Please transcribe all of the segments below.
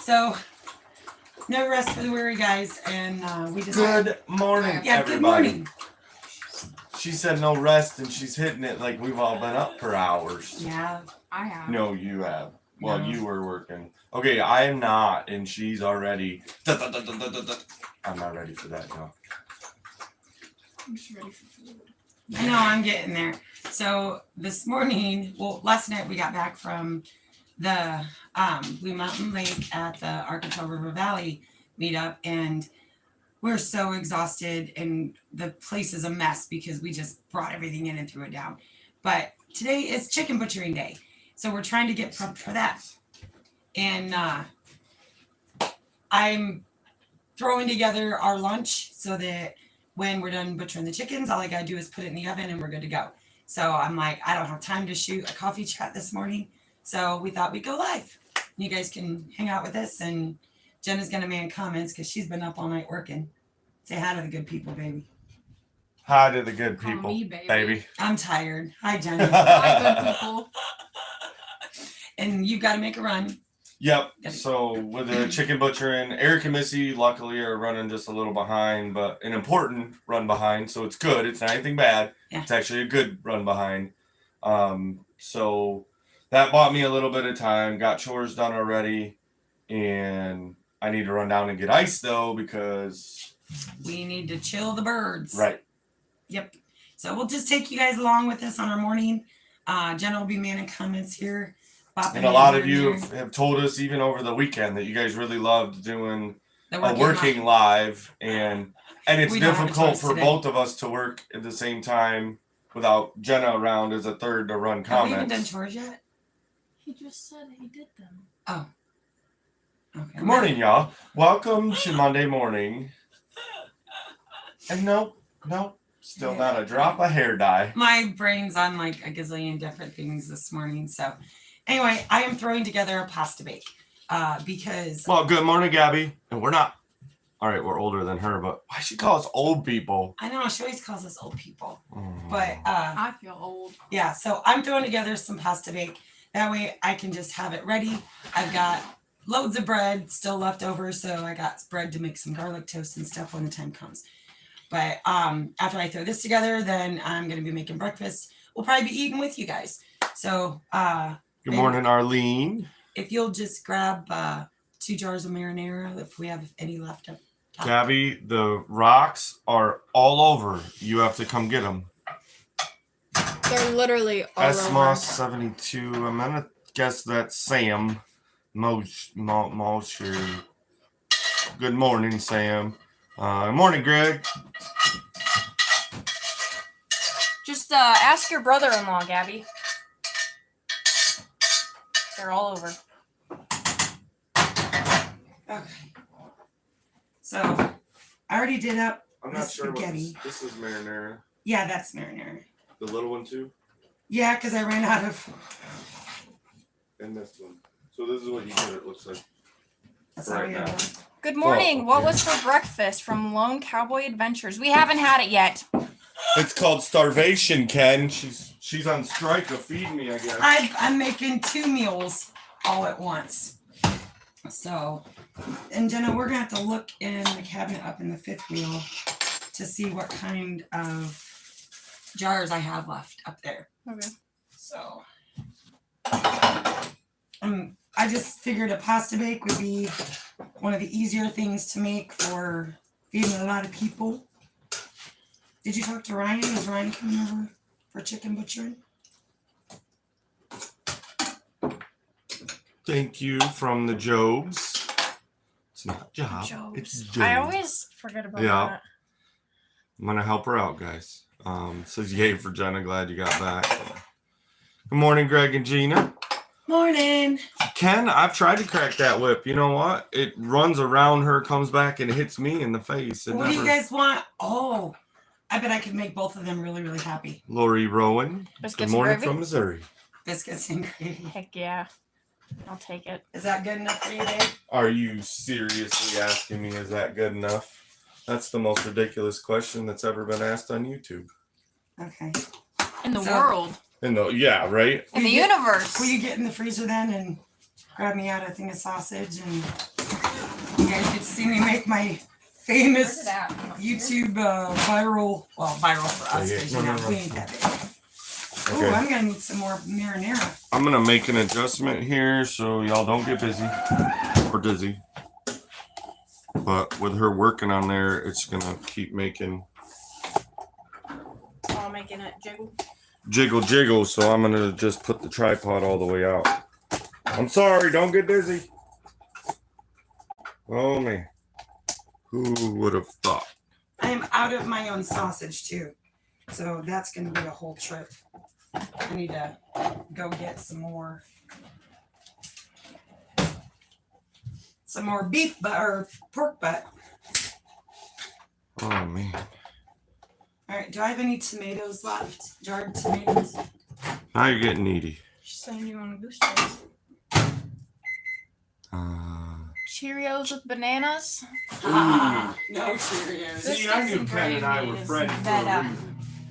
So, no rest for the weary, guys, and we just. Good morning, Yeah, everybody. good morning. She said no rest, and she's hitting it like we've all been up for hours. Yeah, I have. No, you have. Well, No. you were working. Okay, I am not, and she's already. I'm not ready for that, y'all. I'm just ready for food. I know, I'm getting there. So this morning, well, last night we got back from the Blue Mountain Lake at the Arkansas River Valley meetup, and we're so exhausted, and the place is a mess because we just brought everything in and threw it down. But today is chicken butchering day, so we're trying to get prepped for that. And I'm throwing together our lunch so that when we're done butchering the chickens, all I gotta do is put it in the oven and we're good to go. So I'm like, I don't have time to shoot a coffee chat this morning. So we thought we'd go live. You guys can hang out with us, and Jenna's gonna man comments because she's been up all night working. Say hi to the good people, baby. Hi to the good Call people, me baby. baby. I'm tired. Hi, Jenna. Hi, good people. And you've got to make a run. Yep. So with the chicken butchering, Eric and Missy luckily are running just a little behind, but an important run behind. So it's good. It's not anything bad. Yeah. It's actually a good run behind. So that bought me a little bit of time. Got chores done already, and I need to run down and get ice though because We need to chill the birds. right. Yep. So we'll just take you guys along with us on our morning. Jenna will be manning comments here. And a lot of you have told us even over the weekend that you guys really loved doing a working live, and it's We don't have a difficult choice for today. both of us to work at the same time without Jenna around as a third to run Have we even done comments. chores yet? He just said he did them. Oh. Okay. Good morning, y'all. Welcome to Monday morning. And nope, still not a drop of hair dye. My brain's on like a gazillion different things this morning. So anyway, I am throwing together a pasta bake because Well, good morning, Gabby. And we're not. All right, we're older than her, but why she call us old people? I know she always calls us old people. Oh. But I feel old. yeah, so I'm throwing together some pasta bake. That way I can just have it ready. I've got loads of bread still left over, so I got bread to make some garlic toast and stuff when the time comes. But after I throw this together, then I'm gonna be making breakfast. We'll probably be eating with you guys. So Good morning, Arlene. if you'll just grab 2 jars of marinara if we have any left up top. Gabby, the rocks are all over. You have to come get them. They're literally all Esma over. 72. I'm gonna guess that's Sam Mosher. Good morning, Sam. Morning, Greg. Just ask your brother-in-law, Gabby. They're all over. Okay. So I already did up I'm the not sure what spaghetti. this is marinara. Yeah, that's marinara. The little one too, Yeah, because I ran out of. and this one. So this is what you get. It looks like. That's Right all we now. have. Good morning. Well, What was for breakfast from Lone Cowboy Adventures? We haven't had it yet. It's called starvation, Ken. She's on strike to feed me, I guess. I'm making 2 meals all at once. So, and Jenna, we're gonna have to look in the cabinet up in the 5th wheel to see what kind of jars I have left up there. Okay. So, I just figured a pasta bake would be one of the easier things to make for feeding a lot of people. Did you talk to Ryan? Is Ryan coming over for chicken butchering? Thank you from the Jobs. It's not job. Jobs. It's Jobs. I always forget about Yeah. that. I'm gonna help her out, guys. Says yay for Jenna. Glad you got back. Good morning, Greg and Gina. Morning. Ken, I've tried to crack that whip. You know what? It runs around her, comes back, and hits me in the face. What do you guys want? Oh, I bet I could make both of them really, really happy. Lori Rowan. Biscuits Good and morning gravy? from Missouri. Biscuits and gravy. Heck yeah. I'll take it. Is that good enough for you, Dave? Are you seriously asking me, is that good enough? That's the most ridiculous question that's ever been asked on YouTube. Okay. In the So- world. In the, yeah, right? In the You get- universe. Will you get in the freezer then and grab me out a thing of sausage, and you guys get to see me make my famous YouTube viral for us, because you know we ain't that big. Oh, Okay. I'm gonna need some more marinara. I'm gonna make an adjustment here so y'all don't get busy or dizzy. But with her working on there, it's gonna keep making Making it jiggle. So I'm gonna just put the tripod all the way out. I'm sorry, don't get dizzy. Oh man, who would have thought? I am out of my own sausage too, so that's gonna be a whole trip. I need to go get some more beef butt or pork butt. Oh man. All right, do I have any tomatoes left? Jarred tomatoes? Now you're getting needy. She's saying you want a goose chase. Cheerios with bananas. No Cheerios. See, I knew Ken and I were friends for a reason.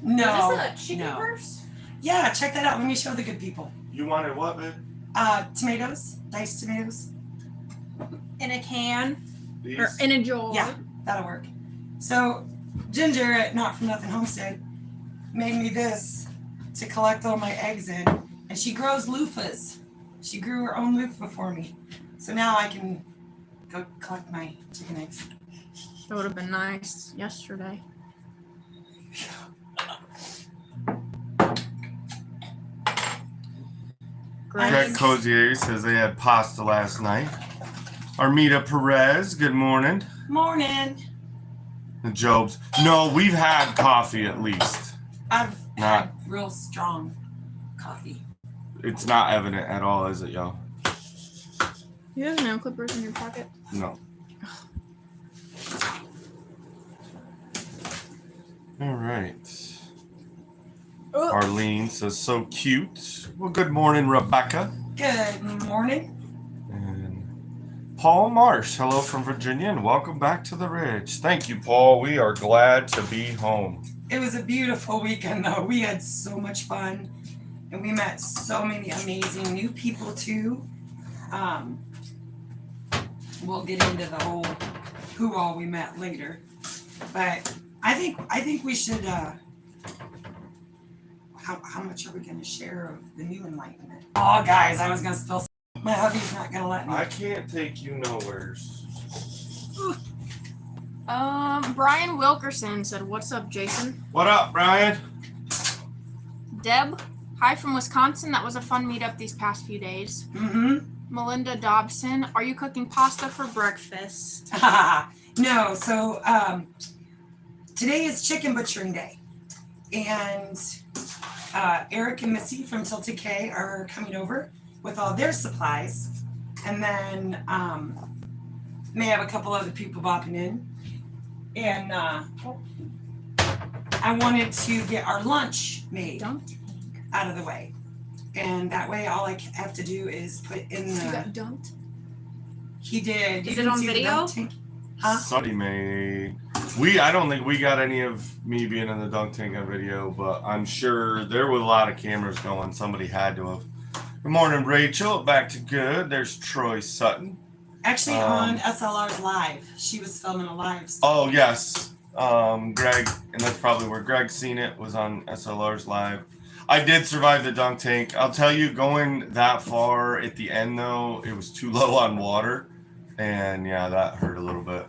No. Is this a chicken no. purse? Yeah, check that out. Let me show the good people. You wanted what, man? Tomatoes, diced tomatoes. In a can These? or in a jar. Yeah, that'll work. So, Ginger at Not For Nothing Homestead made me this to collect all my eggs in, and she grows loofahs. She grew her own loofah for me, so now I can go collect my chicken eggs. That would have been nice yesterday. Greg Cozier says they had pasta last night. Armida Perez, good morning. Morning. The Jobs. No, we've had coffee at least. I've Not. had real strong coffee. It's not evident at all, is it, y'all? You have nail clippers in your pocket? No. All right. Arlene says, so cute. Well, good morning, Rebecca. Good morning. And Paul Marsh, hello from Virginia, and welcome back to the Ridge. Thank you, Paul. We are glad to be home. It was a beautiful weekend, though. We had so much fun, and we met so many amazing new people too. We'll get into the whole who all we met later, but I think we should. How much are we going to share of the new enlightenment? Oh, guys, I was going to spill. My hubby's not going to let me. I can't take you nowheres. Brian Wilkerson said, "What's up, Jason?" What up, Brian? Deb, hi from Wisconsin. That was a fun meetup these past few days. Mm-hmm. Melinda Dobson, are you cooking pasta for breakfast? No, so today is chicken butchering day, and Eric and Missy from Tilted K are coming over with all their supplies, and then may have a couple other people bopping in, and I wanted to get our lunch made out of the way, and that way all I have to do is put in You the. got dunked? He did. Is You it didn't on see the video? dunk tank? Huh? Somebody made. I don't think we got any of me being in the dunk tank on video, but I'm sure there were a lot of cameras going. Somebody had to have. Good morning, Rachel. Back to good. There's Troy Sutton. Actually, on SLR's live, she was filming a live. Oh yes, Greg, and that's probably where Greg's seen it, was on SLR's live. I did survive the dunk tank. I'll tell you, going that far at the end though, it was too low on water, and yeah, that hurt a little bit.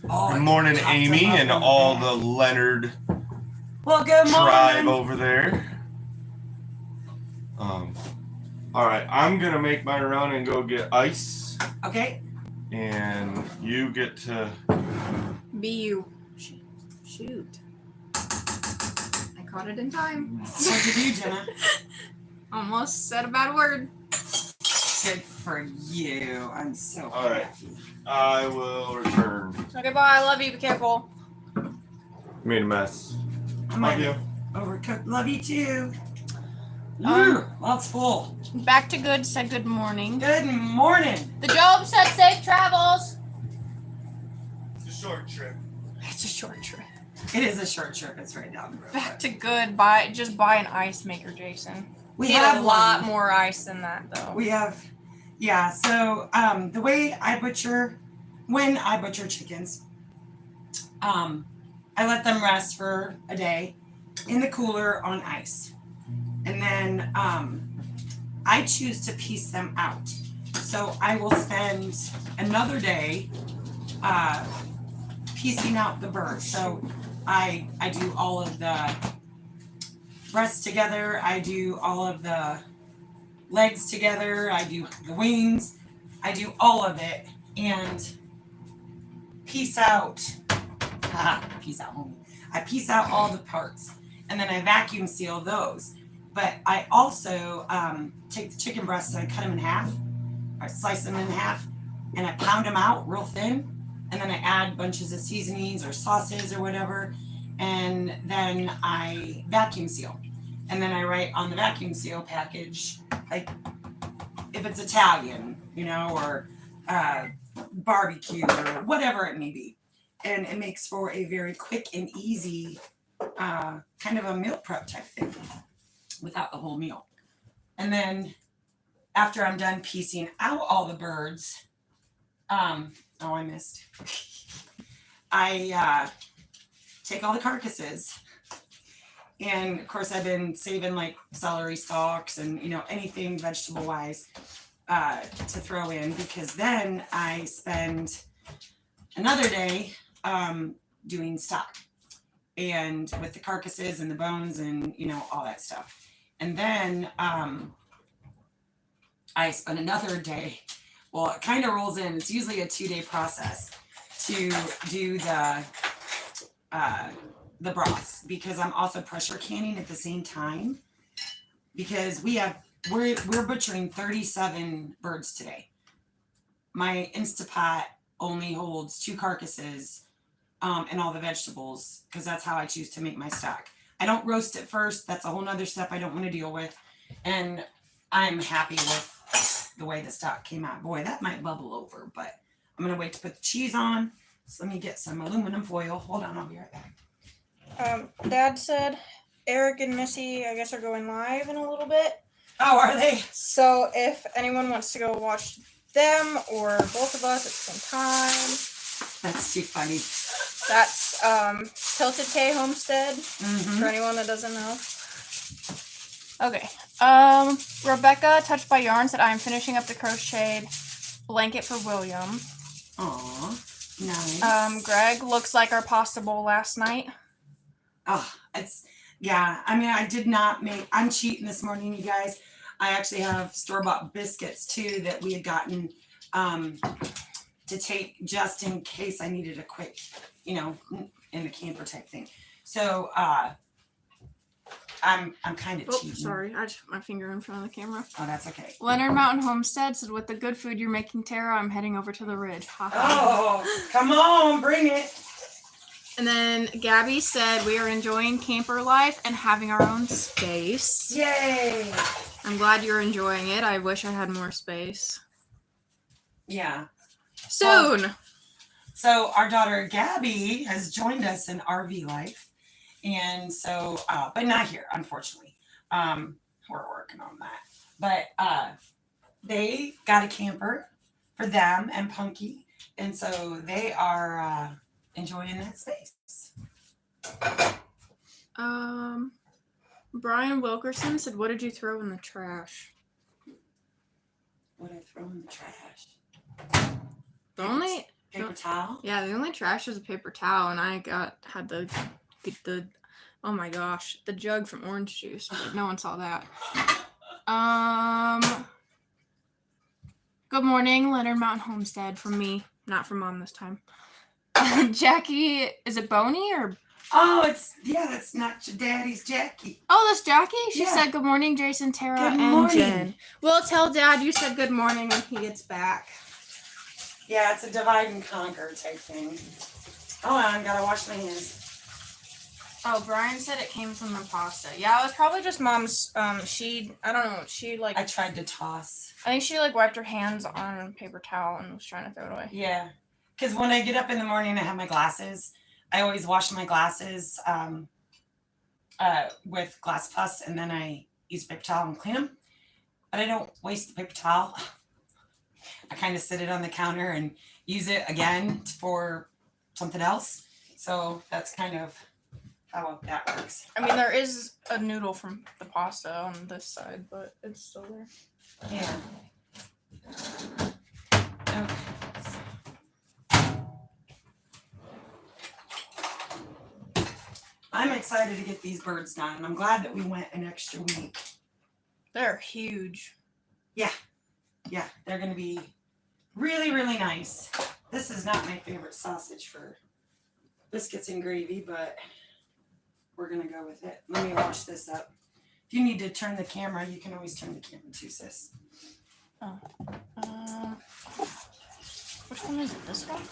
Good morning, Amy, and all the Leonard Well, good tribe morning. over there. All right, I'm gonna make my run and go get ice, Okay. and you get to. Be you. Shoot. I caught it in time. What did you do, Jenna? Almost said a bad word. Good for you. I'm so All right. happy. I will return. Okay, bye. I love you. Be careful. Made a mess. I Love might you. overcooked. Love you too. Well, it's full. Back to good. Said good morning. Good morning. The Job said safe travels. It's a short trip. It's a short trip. It is a short trip. It's right down the road. Back but to good. Just buy an ice maker, Jason. we Need have a lot one. more ice than that, though. We have, Yeah, so the way when I butcher chickens, I let them rest for a day in the cooler on ice. And then I choose to piece them out. So I will spend another day piecing out the birds. So I do all of the breasts together, I do all of the legs together, I do the wings, I do all of it and piece out homie. I piece out all the parts and then I vacuum seal those. But I also take the chicken breasts and I cut them in half, or slice them in half, and I pound them out real thin. And then I add bunches of seasonings or sauces or whatever. And then I vacuum seal. And then I write on the vacuum seal package, like if it's Italian, or barbecue or whatever it may be. And it makes for a very quick and easy kind of a meal prep type thing without the whole meal. And then after I'm done piecing out all the birds, I missed. I take all the carcasses. And of course, I've been saving like celery stalks and, anything vegetable wise to throw in, because then I spend another day doing stock and with the carcasses and the bones and, all that stuff. And then I spend another day. Well, it kind of rolls in. It's usually a 2-day process to do the broths, because I'm also pressure canning at the same time, because we're butchering 37 birds today. My Instapot only holds 2 carcasses and all the vegetables, because that's how I choose to make my stock. I don't roast it first. That's a whole nother step I don't want to deal with. And I'm happy with the way the stock came out. Boy, that might bubble over, but I'm going to wait to put the cheese on. So let me get some aluminum foil. Hold on, I'll be right back. Dad said Eric and Missy, I guess, are going live in a little bit. Oh, are they? So if anyone wants to go watch them or both of us at the same time. That's too funny. That's Tilted K Homestead, Mm-hmm. for anyone that doesn't know. Okay. Rebecca, Touched by Yarn, said I am finishing up the crocheted blanket for William. Aw, nice. Greg, looks like our pasta bowl last night. Oh, I did not I'm cheating this morning, you guys. I actually have store-bought biscuits too that we had gotten to take just in case I needed a quick, in the camper type thing. So I'm kind of cheating. Sorry, I just put my finger in front of the camera. Oh, that's okay. Leonard Mountain Homestead said, with the good food you're making, Tara, I'm heading over to the ridge. Oh, come on, bring it. And then Gabby said, we are enjoying camper life and having our own space. Yay. I'm glad you're enjoying it. I wish I had more space. Yeah. Soon. So our daughter Gabby has joined us in RV life. And so, but not here, unfortunately. We're working on that. But they got a camper for them and Punky. And so they are enjoying that space. Brian Wilkerson said, what did you throw in the trash? What did I throw in the trash? The only Paper towel? Yeah, the only trash was a paper towel, and I had to get the oh my gosh, the jug from orange juice, but no one saw that. Good morning, Leonard Mountain Homestead from me, not from Mom this time. Jackie, is it Boney or? Oh, that's not your daddy's Jackie. Oh, that's Jackie? She Yeah. said good morning, Jason, Tara, Good and morning. Jen. Well, tell Dad you said good morning when he gets back. Yeah, it's a divide and conquer type thing. Oh, I gotta wash my hands. Oh, Brian said it came from the pasta. Yeah, it was probably just Mom's, I don't know, I tried to toss. I think she wiped her hands on a paper towel and was trying to throw it away. Yeah, because when I get up in the morning, I have my glasses. I always wash my glasses with Glass Plus, and then I use paper towel and clean them. But I don't waste the paper towel. I kind of sit it on the counter and use it again for something else. So that's kind of how that works. I mean, there is a noodle from the pasta on this side, but it's still there. Yeah. Okay. I'm excited to get these birds done, and I'm glad that we went an extra week. They're huge. Yeah, they're going to be really, really nice. This is not my favorite sausage for biscuits and gravy, but we're going to go with it. Let me wash this up. If you need to turn the camera, you can always turn the camera too, sis. Oh. Which one is it? This one?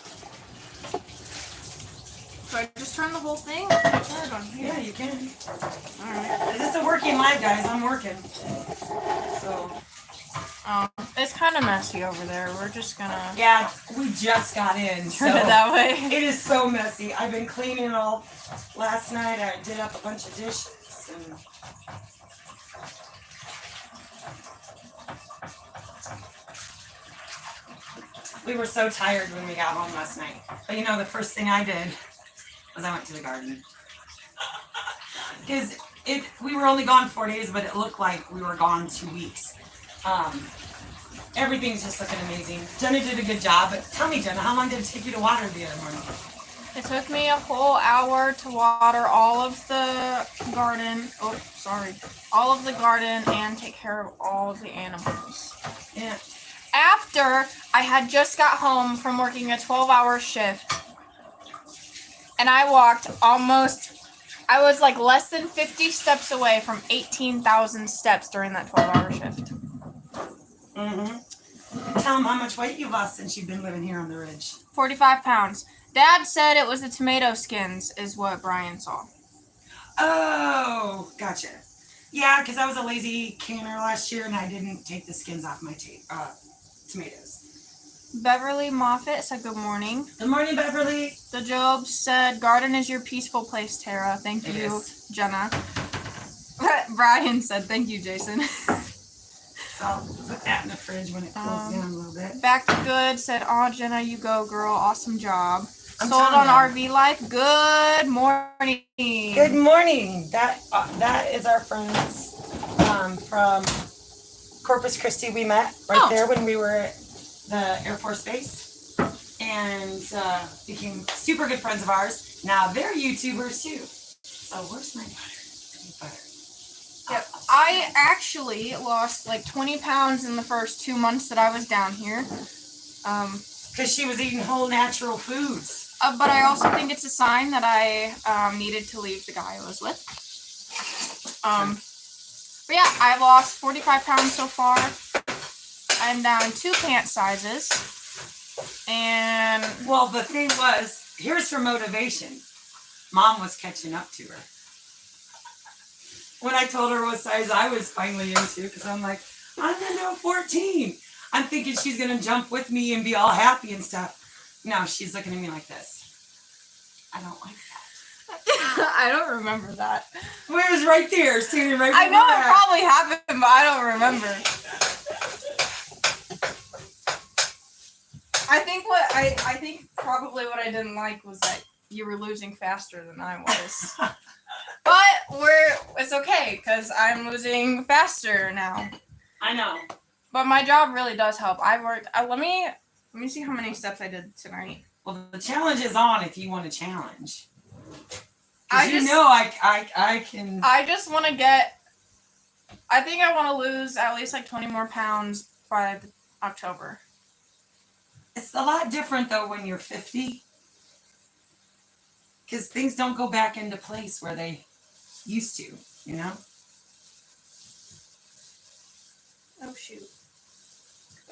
So I just turn the whole thing? Yeah, you can. Alright. It's a working life, guys. I'm working. So. It's kind of messy over there. We're just gonna. Yeah, we just got in. Turn it that way. It is so messy. I've been cleaning all last night. I did up a bunch of dishes. And we were so tired when we got home last night. But you know, the first thing I did was I went to the garden. Because we were only gone 4 days, but it looked like we were gone 2 weeks. Everything's just looking amazing. Jenna did a good job, but tell me, Jenna, how long did it take you to water the other morning? It took me a whole hour to water all of the garden. Oh, sorry. All of the garden and take care of all of the animals. Yeah. After I had just got home from working a 12-hour shift, and I walked I was like less than 50 steps away from 18,000 steps during that 12-hour shift. Mm-hmm. Tell them how much weight you've lost since you've been living here on the ridge. 45 pounds. Dad said it was the tomato skins is what Brian saw. Oh, gotcha. Yeah, because I was a lazy canner last year and I didn't take the skins off my tomatoes. Beverly Moffat said good morning. Good morning, Beverly. The Job said, garden is your peaceful place, Tara. Thank It you, is. Jenna. Brian said, thank you, Jason. So I'll put that in the fridge when it cools down a little bit. Back to good said, aw, Jenna, you go, girl. Awesome job. I'm Sold on telling you. RV Life. Good morning. Good morning. That is our friends from Corpus Christi. We met right there when we were at the Air Force Base and became super good friends of ours. Now they're YouTubers too. So where's my butter? Yep. I actually lost like 20 pounds in the first 2 months that I was down here. Because she was eating whole natural foods. But I also think it's a sign that I needed to leave the guy I was with. But yeah, I lost 45 pounds so far. I'm down 2 pant sizes. And Well, the thing was, here's her motivation. Mom was catching up to her. When I told her what size I was finally into, because I'm like, I'm into 14. I'm thinking she's going to jump with me and be all happy and stuff. No, she's looking at me like this. I don't like that. I don't remember that. Well, it was right there, standing right I know before it her. probably happened, but I don't remember. I think probably what I didn't like was that you were losing faster than I was. But it's okay because I'm losing faster now. I know. But my job really does help. I worked. Let me see how many steps I did tonight. Well, the challenge is on if you want a challenge. I can. I just want to get. I think I want to lose at least like 20 more pounds by October. It's a lot different though when you're 50. Because things don't go back into place where they used to, you know? Oh, shoot.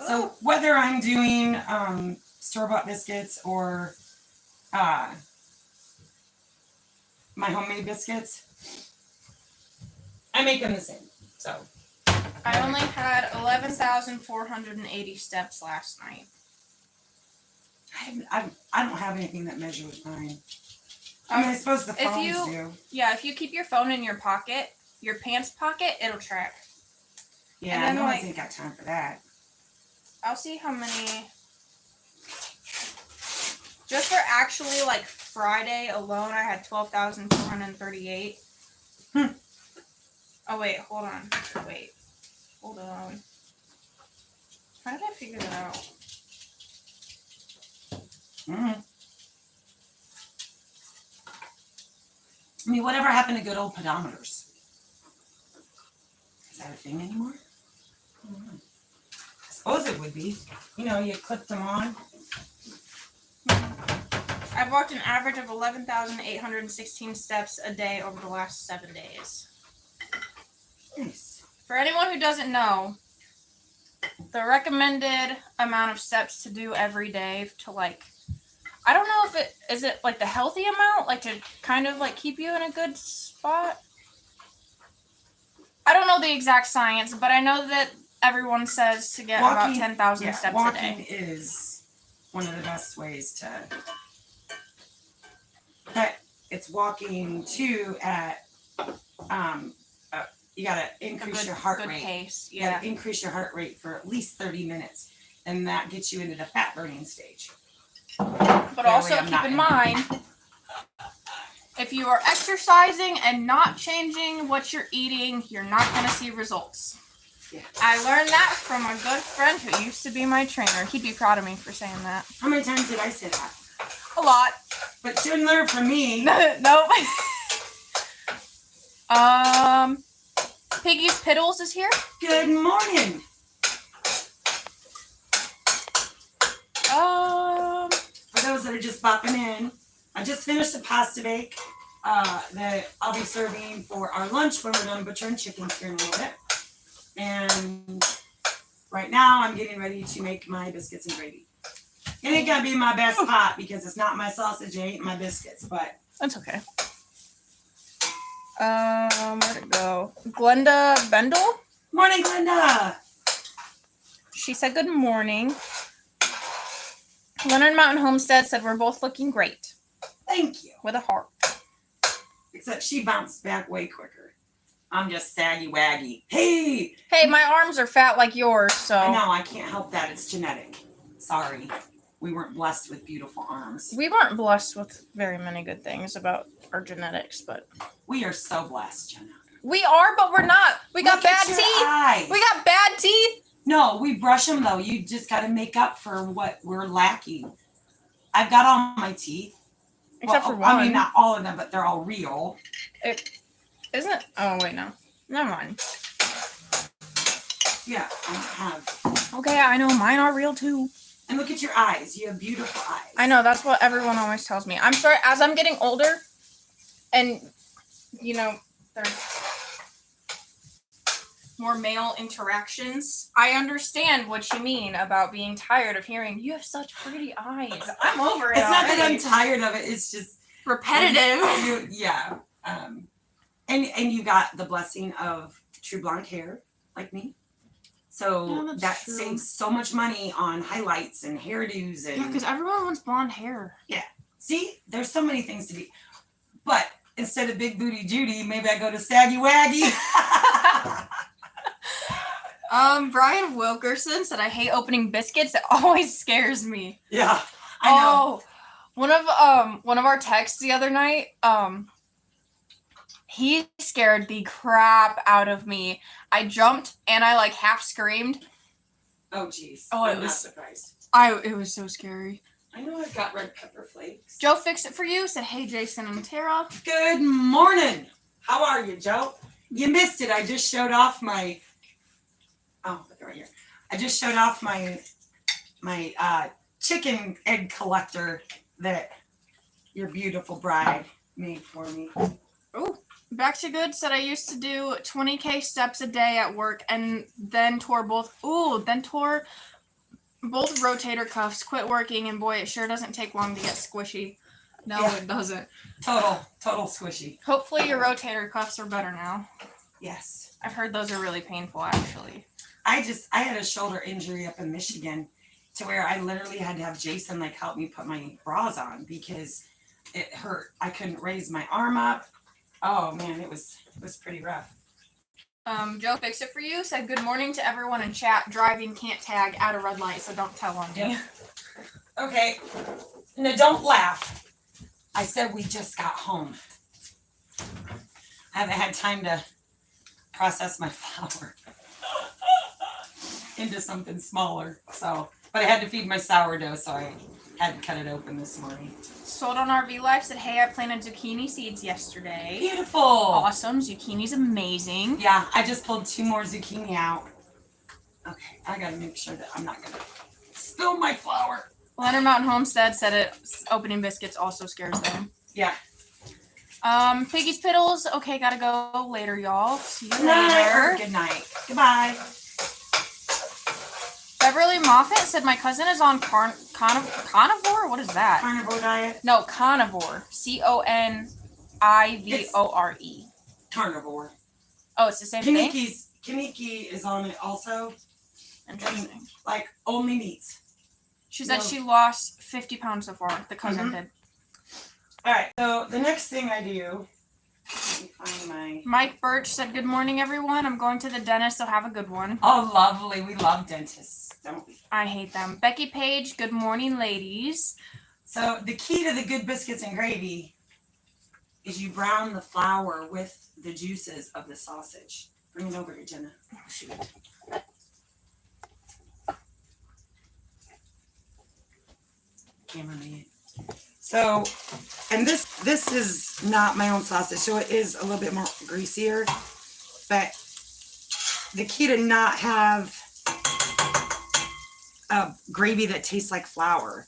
So whether I'm doing store-bought biscuits or my homemade biscuits, I make them the same. So I only had 11,480 steps last night. I don't have anything that measures mine. I mean, I suppose the phones do. Yeah, if you keep your phone in your pocket, your pants pocket, it'll track. Yeah, then, no, I ain't got time for that. I'll see how many. Just for actually like Friday alone, I had 12,438. Oh wait, hold on. Hold on. How did I figure that out? Mm. I mean, whatever happened to good old pedometers? Is that a thing anymore? I don't know. I suppose it would be. You know, you clipped them on. I've walked an average of 11,816 steps a day over the last 7 days. Nice. For anyone who doesn't know, the recommended amount of steps to do every day to like, I don't know if it is it like the healthy amount, like to kind of like keep you in a good spot. I don't know the exact science, but I know that everyone says to get about 10,000 steps a walking day. is one of the best ways to. But it's walking too at you gotta increase your heart good rate. Pace. You Yeah. gotta increase your heart rate for at least 30 minutes, and that gets you into the fat burning stage. But also keep in mind, if you are exercising and not changing what you're eating, you're not going to see results. Yeah. I learned that from a good friend who used to be my trainer. He'd be proud of me for saying that. How many times did I say that? A lot. But shouldn't learn from me. Nope. Piggy's Piddles is here. Good morning. For those that are just popping in, I just finished a pasta bake that I'll be serving for our lunch when we're done butchering chickens here in a little bit. And right now I'm getting ready to make my biscuits and gravy. It ain't gonna be my best pot because it's not my sausage, it ain't my biscuits, but That's okay. Where'd it go? Glenda Bendel? morning, Glenda. She said good morning. Leonard Mountain Homestead said we're both looking great. Thank you. With a heart. Except she bounced back way quicker. I'm just saggy waggy. Hey, Hey, my arms are fat like yours, so. I know I can't help that. It's genetic. Sorry. We weren't blessed with beautiful arms. We weren't blessed with very many good things about our genetics, but. We are so blessed, Jenna. We are, but we're not. We got Look at bad your teeth. eyes. We got bad teeth. No, we brush them though. You just got to make up for what we're lacking. I've got all my teeth. Except Well, for one. I mean, not all of them, but they're all real. Isn't. Oh, wait, no. Never mind. Yeah, I have. Okay, I know. Mine are real too. And look at your eyes. You have beautiful eyes. I know. That's what everyone always tells me. I'm sorry. As I'm getting older, and, you know, there's more male interactions, I understand what you mean about being tired of hearing, you have such pretty eyes. I'm over it It's not that already. I'm tired of it. It's just Repetitive. yeah. And you got the blessing of true blonde hair like me. So Yeah, that's that true. saves so much money on highlights and hairdos and Yeah, because everyone wants blonde hair. see, there's so many things to be. But instead of big booty Judy, maybe I go to saggy waggy. Brian Wilkerson said, I hate opening biscuits. It always scares me. Yeah, I know. One of our texts the other night, he scared the crap out of me. I jumped and I like half screamed. Oh geez. Oh, I'm it not was- surprised. It was so scary. I know I've got red pepper flakes. Joe Fix It For You said, hey, Jason and Tara. Good morning. How are you, Joe? You missed it. I just showed off my. Oh, look right here. I just showed off my chicken egg collector that your beautiful bride made for me. Back to Good said, I used to do 20K steps a day at work and then tore both rotator cuffs, quit working, and boy, it sure doesn't take long to get squishy. No, Yeah. it doesn't. Total squishy. Hopefully your rotator cuffs are better now. Yes. I've heard those are really painful, actually. I had a shoulder injury up in Michigan to where I literally had to have Jason like help me put my bras on because it hurt. I couldn't raise my arm up. Oh man, it was pretty rough. Joe Fix It For You said good morning to everyone in chat. Driving, can't tag, at a red light, so don't tell on me. Yeah. Okay. No, don't laugh. I said we just got home. I haven't had time to process my flour into something smaller. So, but I had to feed my sourdough, so I had to cut it open this morning. Sold on RV Life said, hey, I planted zucchini seeds yesterday. Beautiful. Awesome. Zucchini's amazing. Yeah, I just pulled 2 more zucchini out. Okay, I gotta make sure that I'm not gonna spill my flour. Leonard Mountain Homestead said opening biscuits also scares them. Yeah. Piggy's Piddles. Okay, gotta go later, y'all. See you Good night. later. Good night. Goodbye. Beverly Moffat said my cousin is on carnivore. What is that? Carnivore diet. No, carnivore. CONIVORE. Carnivore. Oh, it's the same thing. Kaniki is on it also. Interesting. Like only meats. She said No. she lost 50 pounds so far. The cousin did. All right. So the next thing I do. Let me find my. Mike Birch said, good morning, everyone. I'm going to the dentist, so have a good one. Oh, lovely. We love dentists, don't we? I hate them. Becky Page, good morning, ladies. So the key to the good biscuits and gravy is you brown the flour with the juices of the sausage. Bring it over to Jenna. Oh, shoot. Camera me. So, and this is not my own sausage, so it is a little bit more greasier. But the key to not have a gravy that tastes like flour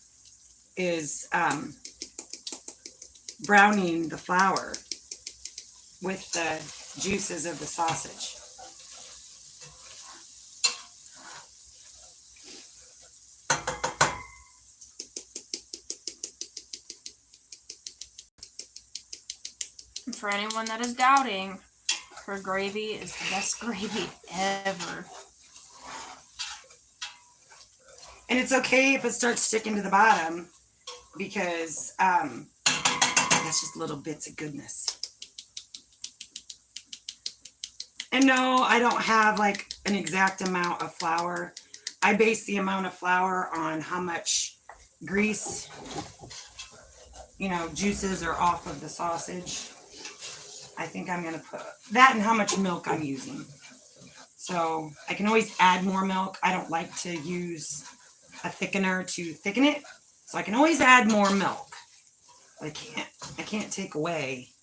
is browning the flour with the juices of the sausage. And for anyone that is doubting, her gravy is the best gravy ever. And it's okay if it starts sticking to the bottom because that's just little bits of goodness. And no, I don't have like an exact amount of flour. I base the amount of flour on how much grease, juices are off of the sausage. I think I'm going to put that and how much milk I'm using. So I can always add more milk. I don't like to use a thickener to thicken it. So I can always add more milk. But I can't take away.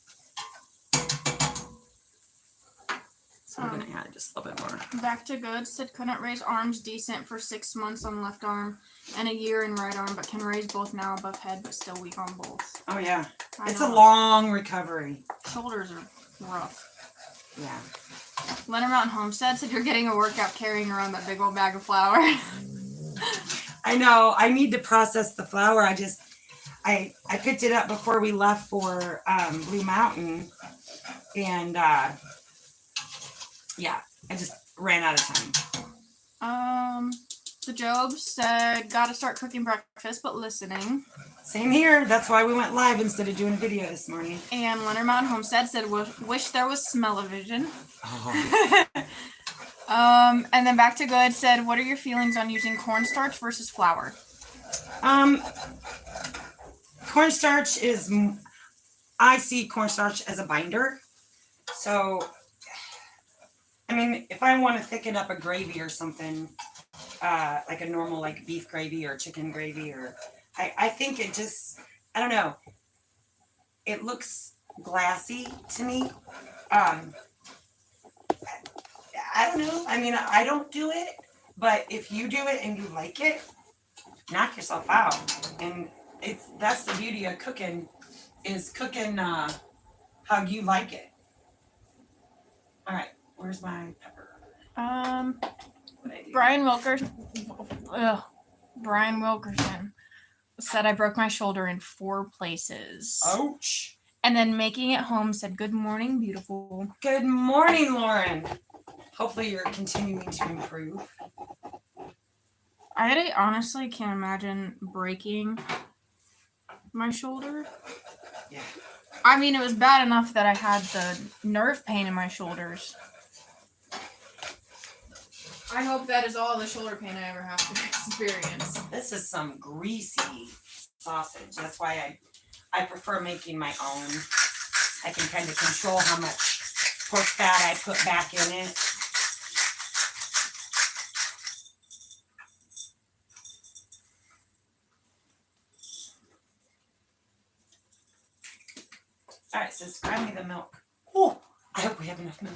So I'm going to add just a little bit more. Back to Good said couldn't raise arms decent for 6 months on left arm and a year in right arm, but can raise both now above head, but still weak on both. Oh, yeah. It's I a know. long recovery. Shoulders are rough. Yeah. Leonard Mountain Homestead said you're getting a workout carrying around that big old bag of flour. I know. I need to process the flour. I picked it up before we left for Blue Mountain. And yeah, I just ran out of time. The Job said gotta start cooking breakfast, but listening. Same here. That's why we went live instead of doing a video this morning. And Leonard Mountain Homestead said wish there was smell-o-vision. Oh. And then Back to Good said, what are your feelings on using cornstarch versus flour? Cornstarch I see cornstarch as a binder. So, I mean, if I want to thicken up a gravy or something, like a normal like beef gravy or chicken gravy, or I think it just, I don't know. It looks glassy to me. I don't know. I mean, I don't do it, but if you do it and you like it, knock yourself out. And that's the beauty of cooking, is cooking how you like it. All right, where's my pepper? Brian Wilkerson said I broke my shoulder in 4 places. Ouch. And then Making It Home said, good morning, beautiful. Good morning, Lauren. Hopefully you're continuing to improve. I honestly can't imagine breaking my shoulder. Yeah. I mean, it was bad enough that I had the nerve pain in my shoulders. I hope that is all the shoulder pain I ever have to experience. This is some greasy sausage. That's why I prefer making my own. I can kind of control how much pork fat I put back in it. All right, sis, grab me the milk. Oh, I hope we have enough milk.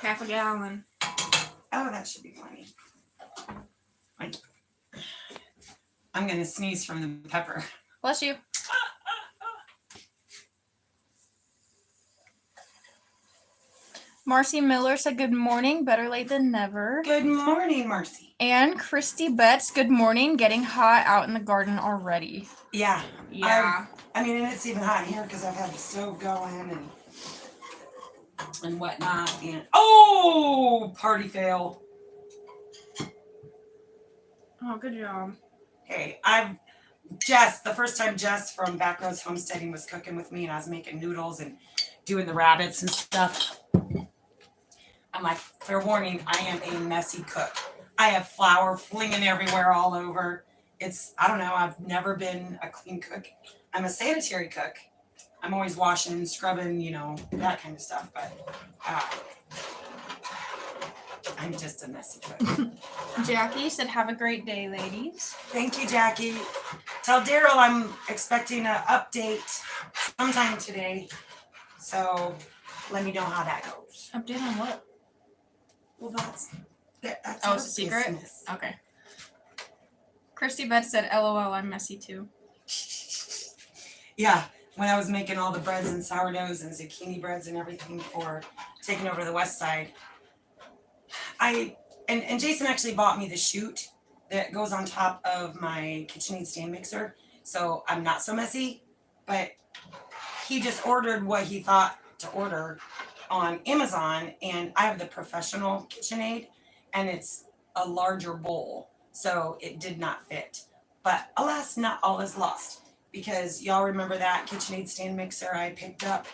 Half a gallon. Oh, that should be plenty. I'm gonna sneeze from the pepper. Bless you. Marcy Miller said good morning, better late than never. Good morning, Marcy. And Christy Betts, good morning, getting hot out in the garden already. Yeah. Yeah. I mean, and it's even hot here because I've had the stove going and whatnot. And oh, party fail. Oh, good job. Hey, the first time Jess from Backroads Homesteading was cooking with me and I was making noodles and doing the rabbits and stuff. I'm like, fair warning, I am a messy cook. I have flour flinging everywhere all over. I don't know, I've never been a clean cook. I'm a sanitary cook. I'm always washing, scrubbing, that kind of stuff. But I'm just a messy cook. Jackie said, have a great day, ladies. Thank you, Jackie. Tell Daryl I'm expecting an update sometime today. So let me know how that goes. Update on what? Well, that's Oh, it's a secret? business. Okay. Christy Betts said, LOL, I'm messy too. Yeah, when I was making all the breads and sourdoughs and zucchini breads and everything for taking over the west side, and Jason actually bought me the chute that goes on top of my KitchenAid stand mixer, so I'm not so messy. But he just ordered what he thought to order on Amazon, and I have the professional KitchenAid, and it's a larger bowl, so it did not fit. But alas, not all is lost, because y'all remember that KitchenAid stand mixer I picked up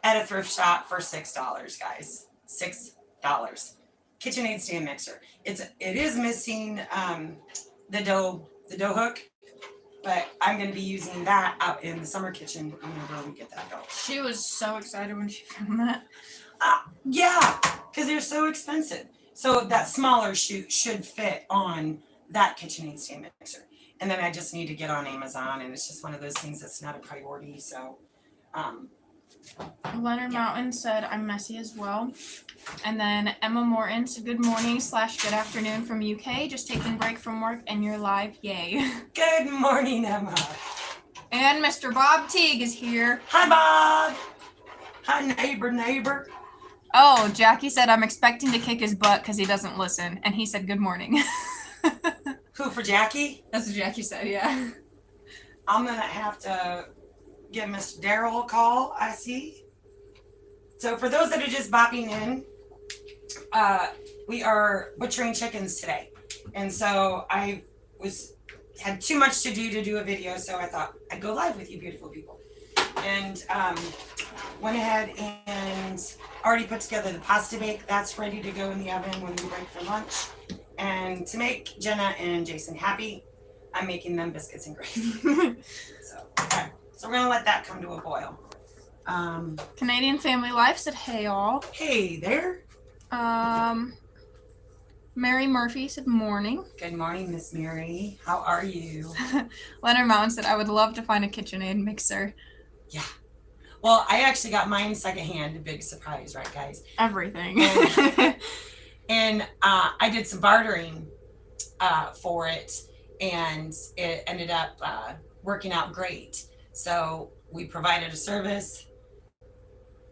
at a thrift shop for $6, guys. $6. KitchenAid stand mixer. It is missing the dough hook, but I'm going to be using that out in the summer kitchen whenever we get that going. She was so excited when she found that. Yeah, because they're so expensive. So that smaller chute should fit on that KitchenAid stand mixer. And then I just need to get on Amazon, and it's just one of those things that's not a priority. So, Leonard Mountain said, I'm messy as well. And then Emma Morton said, good morning / good afternoon from UK. Just taking a break from work and you're live. Yay. good morning, Emma. And Mr. Bob Teague is here. Hi, Bob. Hi, neighbor. Oh, Jackie said, I'm expecting to kick his butt because he doesn't listen. And he said, good morning. Who, for Jackie? That's what Jackie said, yeah. I'm going to have to give Mr. Daryl a call, I see. So for those that are just bopping in, we are butchering chickens today. And so I had too much to do a video, so I thought I'd go live with you beautiful people. And went ahead and already put together the pasta bake. That's ready to go in the oven when we break for lunch. And to make Jenna and Jason happy, I'm making them biscuits and gravy. So we're gonna let that come to a boil. Canadian Family Life said, hey all. Hey there. Mary Murphy said, morning. Good morning, Miss Mary. How are you? Leonard Mountain said, I would love to find a KitchenAid mixer. Yeah. Well, I actually got mine secondhand. A big surprise, right, guys? Everything. And I did some bartering for it, and it ended up working out great. So we provided a service.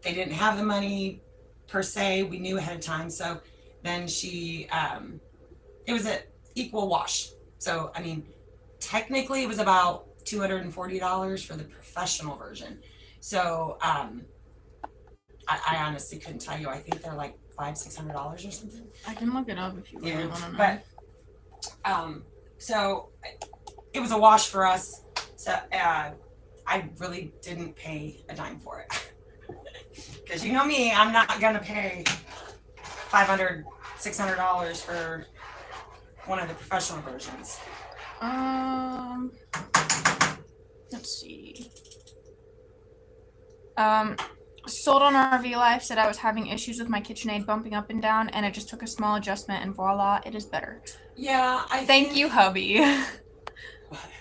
They didn't have the money per se. We knew ahead of time. So then it was an equal wash. So, I mean, technically it was about $240 for the professional version. So I honestly couldn't tell you. I think they're like $500-600 or something. I can look it up if you really want to know. But so it was a wash for us. So I really didn't pay a dime for it. Because you know me, I'm not gonna pay $500, $600 for one of the professional versions. Let's see. Sold on RV Life said I was having issues with my KitchenAid bumping up and down, and it just took a small adjustment, and voila, it is better. Yeah, Thank you, hubby.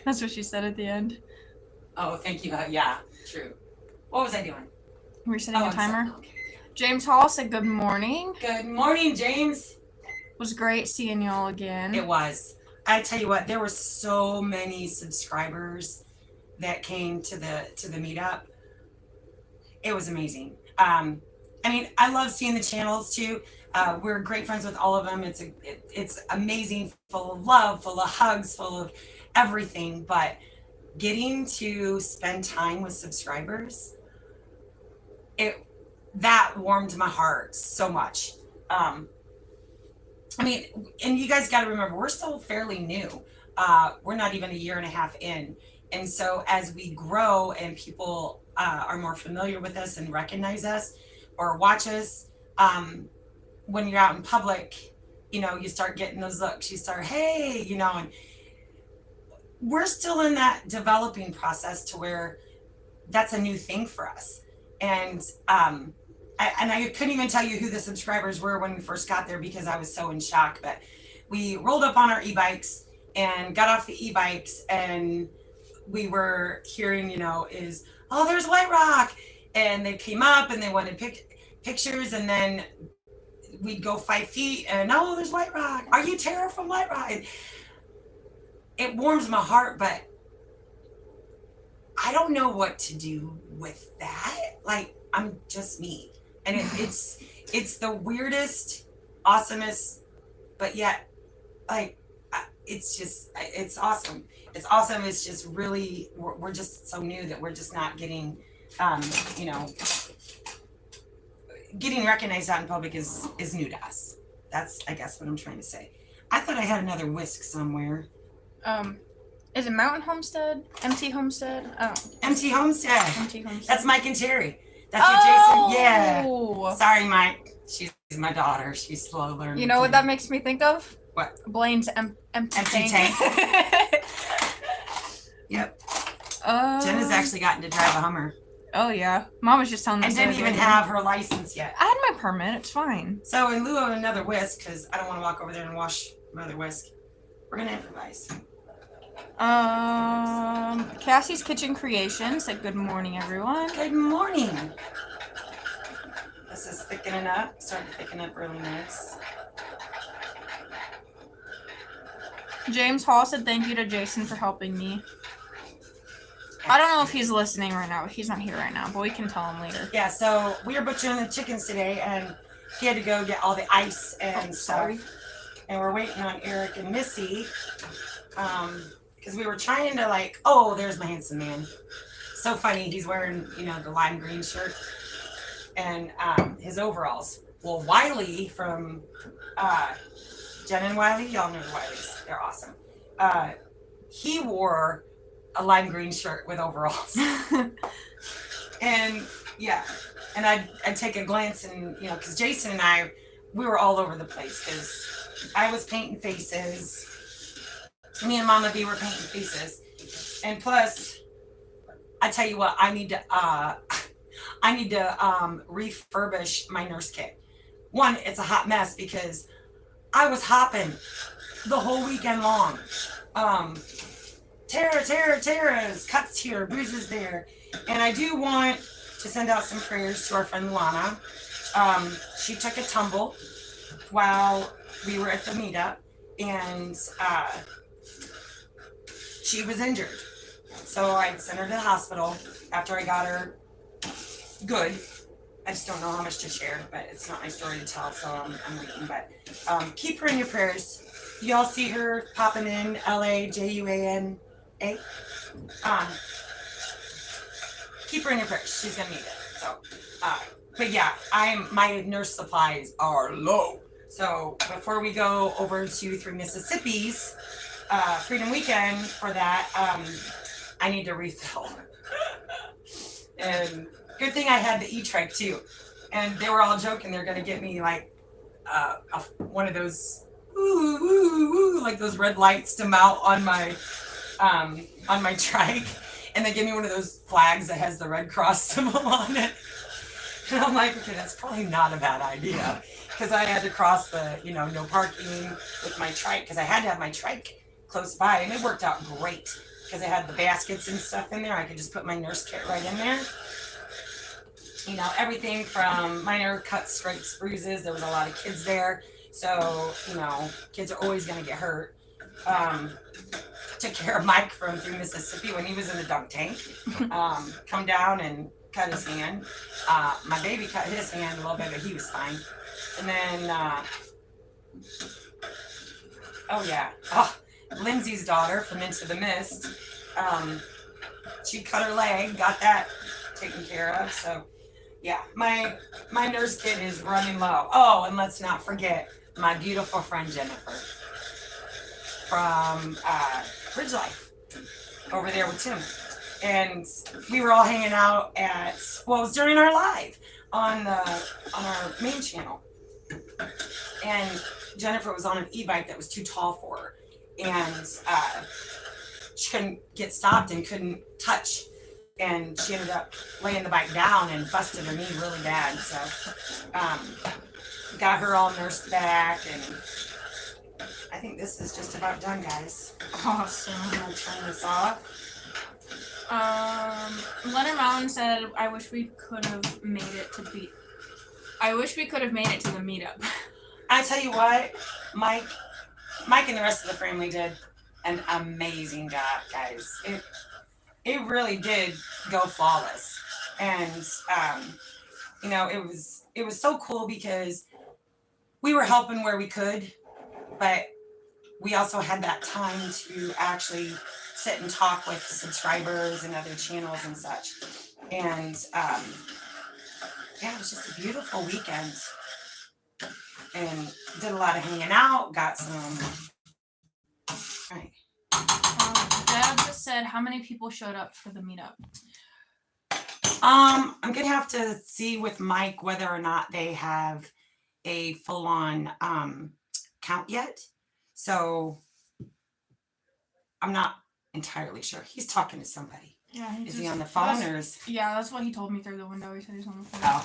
That's what she said at the end. Oh, thank you. Yeah, true. What was I doing? We're setting a I'm timer. sorry. Okay. James Hall said good morning. Good morning, James. It was great seeing y'all again. It was. I tell you what, there were so many subscribers that came to the meetup. It was amazing. I mean, I love seeing the channels too. We're great friends with all of them. It's amazing, full of love, full of hugs, full of everything. But getting to spend time with subscribers, that warmed my heart so much. I mean, and you guys got to remember, we're still fairly new. We're not even a year and a half in. And so as we grow and people are more familiar with us and recognize us or watch us, when you're out in public, you know, you start getting those looks. You start, hey, you know, and we're still in that developing process to where that's a new thing for us. And I couldn't even tell you who the subscribers were when we first got there because I was so in shock. But we rolled up on our e-bikes and got off the e-bikes, and we were hearing, you know, oh, there's White Rock. And they came up and they wanted pictures, and then we'd go 5 feet and, oh, there's White Rock. Are you Tara from White Rock? It warms my heart, but I don't know what to do with that. Like, I'm just me. And it's the weirdest, awesomest, but yet, like, it's awesome. It's awesome. It's just really, we're just so new that we're just not getting, you know, getting recognized out in public is new to us. That's, I guess, what I'm trying to say. I thought I had another whisk somewhere. Is it Mountain Homestead? MT Homestead? Oh. MT Homestead. MT Homestead. That's Mike and Terry. That's what Jason, yeah. Oh. Sorry, Mike. She's my daughter. She's slow learning. You know what that makes me think of? What? Blaine's empty Empty tank. Yep. Jenna's actually gotten to drive a Hummer. Oh, yeah. Mom was just telling us. And didn't even have her license yet. I had my permit. It's fine. So in lieu of another whisk, because I don't want to walk over there and wash my other whisk, we're going to improvise. Cassie's Kitchen Creation said good morning, everyone. Good morning. This is thickening up. Starting to thicken up really nice. James Hall said thank you to Jason for helping me. I don't know if he's listening right now. He's not here right now, but we can tell him later. Yeah, so we were butchering the chickens today, and he had to go get all the ice and stuff. And we're waiting on Eric and Missy. Because we were trying to, like, oh, there's my handsome man. So funny. He's wearing, you know, the lime green shirt and his overalls. Well, Wiley from Jen and Wiley, y'all know the Wileys. They're awesome. He wore a lime green shirt with overalls. And, yeah. And I'd take a glance and, you know, because Jason and I, we were all over the place because I was painting faces. Me and Mama B were painting faces, and plus, I tell you what, I need to refurbish my nurse kit. One, it's a hot mess because I was hopping the whole weekend long. Tara's cuts here, bruises there, and I do want to send out some prayers to our friend Luana. She took a tumble while we were at the meetup, and she was injured. So I sent her to the hospital after I got her good. I just don't know how much to share, but it's not my story to tell, so I'm waiting. But keep her in your prayers. You all see her popping in LAJUANA. Keep her in your prayers. She's gonna need it. So, but yeah, my nurse supplies are low. So before we go over to 3 Mississippi's Freedom Weekend for that, I need to refill. And Good thing I had the e-trike too, and they were all joking they're gonna get me like one of those like those red lights to mount on my trike, and they give me one of those flags that has the Red Cross symbol on it. And I'm like, okay, that's probably not a bad idea, because I had to cross the no parking with my trike, because I had to have my trike close by, and it worked out great because I had the baskets and stuff in there. I could just put my nurse kit right in there. Everything from minor cuts, scrapes, bruises. There was a lot of kids there, so kids are always going to get hurt. Took care of Mike from through Mississippi when he was in the dunk tank. Come down and cut his hand. My baby cut his hand a little bit, but he was fine. And then, Lindsay's daughter from Into the Mist. She cut her leg, got that taken care of. So, yeah, my nurse kit is running low. Oh, and let's not forget my beautiful friend Jennifer from Bridge Life over there with Tim. And we were all hanging out it was during our live on our main channel. And Jennifer was on an e-bike that was too tall for her. And she couldn't get stopped and couldn't touch. And she ended up laying the bike down and busted her knee really bad. So got her all nursed back, and I think this is just about done, guys. Awesome. I'm gonna turn this off. Leonard Mountain said, I wish we could have made it to the meetup. I tell you what, Mike and the rest of the family did an amazing job, guys. It really did go flawless. And it was so cool because we were helping where we could, but we also had that time to actually sit and talk with subscribers and other channels and such. And it was just a beautiful weekend. And did a lot of hanging out, got some. Right. Deb said, how many people showed up for the meetup? I'm gonna have to see with Mike whether or not they have a full-on count yet. So I'm not entirely sure. He's talking to somebody. Yeah. Is he on the phone or is? Yeah, that's what he told me through the window. He said he's on the phone. Oh.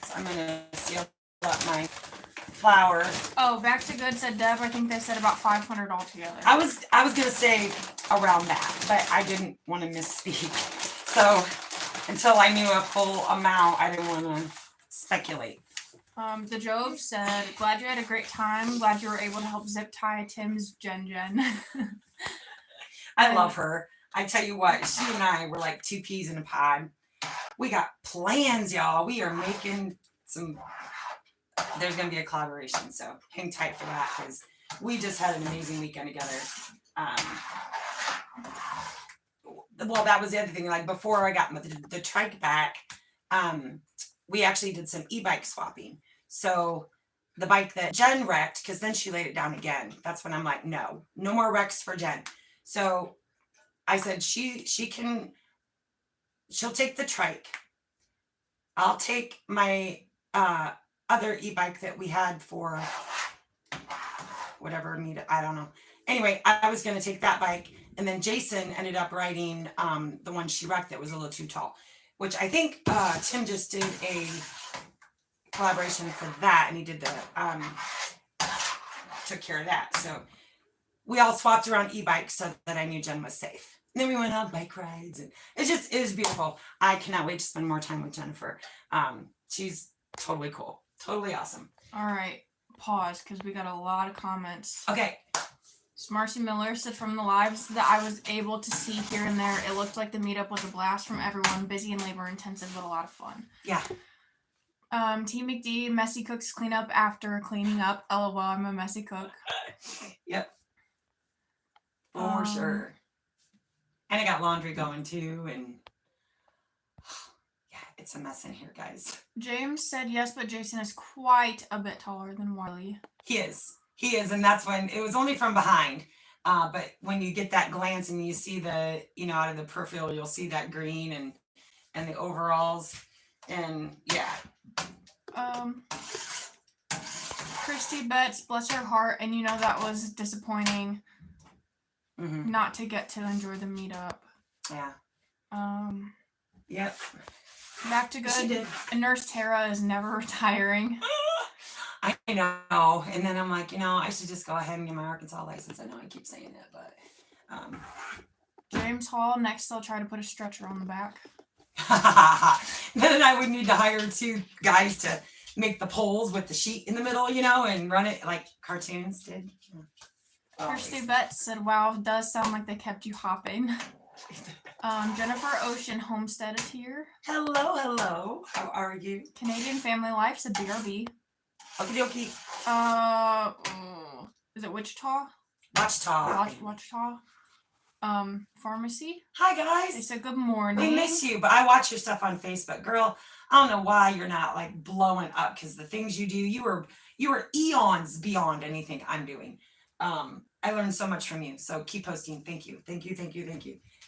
So I'm gonna seal up my flour. Oh, back to good, said Deb. I think they said about 500 altogether. I was gonna say around that, but I didn't want to misspeak. So until I knew a full amount, I didn't want to speculate. The Job said, glad you had a great time. Glad you were able to help zip tie Tim's Jen. I love her. I tell you what, she and I were like two peas in a pod. We got plans, y'all. We are making some. There's going to be a collaboration, so hang tight for that because we just had an amazing weekend together. Well, that was the other thing. Like before I got the trike back, we actually did some e-bike swapping. So the bike that Jen wrecked, because then she laid it down again. That's when I'm like, no more wrecks for Jen. So I said she'll take the trike. I'll take my other e-bike that we had for whatever needed. I don't know. Anyway, I was going to take that bike, and then Jason ended up riding the one she wrecked that was a little too tall, which I think Tim just did a collaboration for that, and he did the took care of that. So we all swapped around e-bikes so that I knew Jen was safe. And then we went on bike rides, and it was beautiful. I cannot wait to spend more time with Jennifer. She's totally cool, totally awesome. All right, pause because we got a lot of comments. Okay. Marcy Miller said, from the lives that I was able to see here and there, it looked like the meetup was a blast from everyone, busy and labor intensive, but a lot of fun. Yeah. T McD, messy cooks clean up after cleaning up. LOL, I'm a messy cook. Yep. For sure. And I got laundry going too, and yeah, it's a mess in here, guys. James said yes, but Jason is quite a bit taller than Wiley. He is, and that's when it was only from behind. But when you get that glance and you see the, out of the peripheral, you'll see that green, and and the overalls, and yeah. Christy Betts, bless her heart, and that was disappointing Mm-hmm. not to get to enjoy the meetup. Yeah. Yep. Back to She good. did. Nurse Tara is never retiring. I know. And then I'm like, I should just go ahead and get my Arkansas license. I know I keep saying it, but James Hall, next they'll try to put a stretcher on the back. then I would need to hire 2 guys to make the poles with the sheet in the middle, and run it like cartoons did. Kirsty Betts said, wow, it does sound like they kept you hopping. Jennifer Ocean Homestead is here. Hello. How are you? Canadian Family Life said BRB. Okie Is it Wichita? Watchtower. Wichita. Pharmacy. Hi They guys. said good morning. We miss you, but I watch your stuff on Facebook, girl. I don't know why you're not like blowing up, because the things you do, you were eons beyond anything I'm doing. I learned so much from you, so keep posting. Thank you.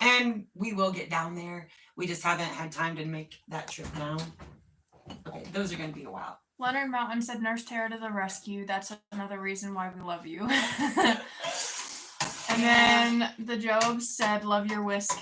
And we will get down there. We just haven't had time to make that trip now. Okay, those are going to be a while. Leonard Mountain said Nurse Tara to the rescue. That's another reason why we love you. And then the Jobs said love your whisk.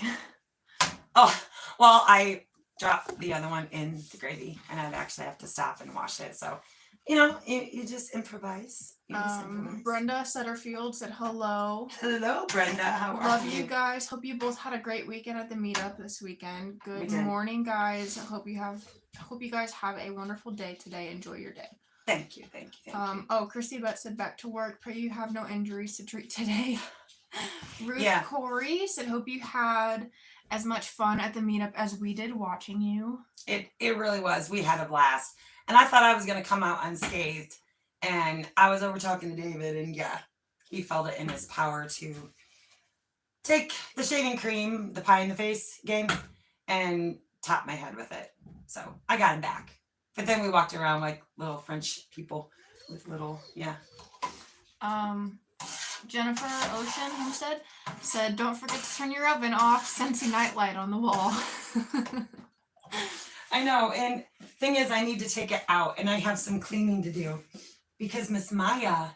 Oh, well, I dropped the other one in the gravy, and I'd actually have to stop and wash it. So, you just improvise. Brenda Setterfield said hello. Hello, Brenda. How are Love you guys. Hope you both had a great weekend at the meetup this weekend. Good morning, guys. I hope you guys have a wonderful day today. Enjoy your day. Thank you. Christy Betts said back to work. Pray you have no injuries to treat today. Ruth Corey said hope you had as much fun at the meetup as we did watching you. It really was. We had a blast. And I thought I was going to come out unscathed. And I was over talking to David, and he felt it in his power to take the shaving cream, the pie in the face game, and top my head with it. So I got him back. But then we walked around like little French people with little, Jennifer Ocean Homestead said, don't forget to turn your oven off. Scentsy nightlight on the wall. I know. And thing is, I need to take it out, and I have some cleaning to do because Miss Maya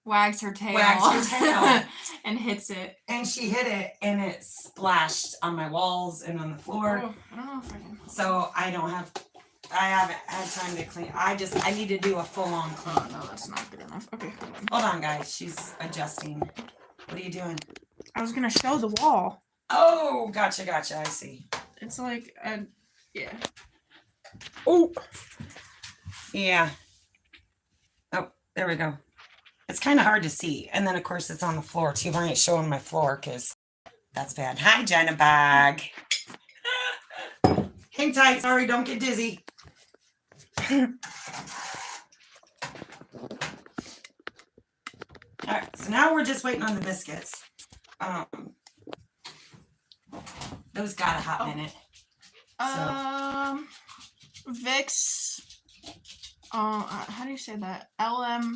wags her tail and hits it. And she hit it, and it splashed on my walls and on the floor. Oh, I don't know if I can. So I haven't had time to clean. I need to do a full-on clean. Oh, no, that's not good enough. Okay, hold on. Hold on, guys. She's adjusting. What are you doing? I was gonna show the wall. Oh, gotcha. I see. It's like yeah. Oh. Yeah. Oh, there we go. It's kind of hard to see. And then, of course, it's on the floor, too. I ain't showing my floor because that's bad. Hi, Jenna Bag. Hang tight. Sorry, don't get dizzy. All right, so now we're just waiting on the biscuits. Those got a hot minute. Vix. How do you say that? LMRIE.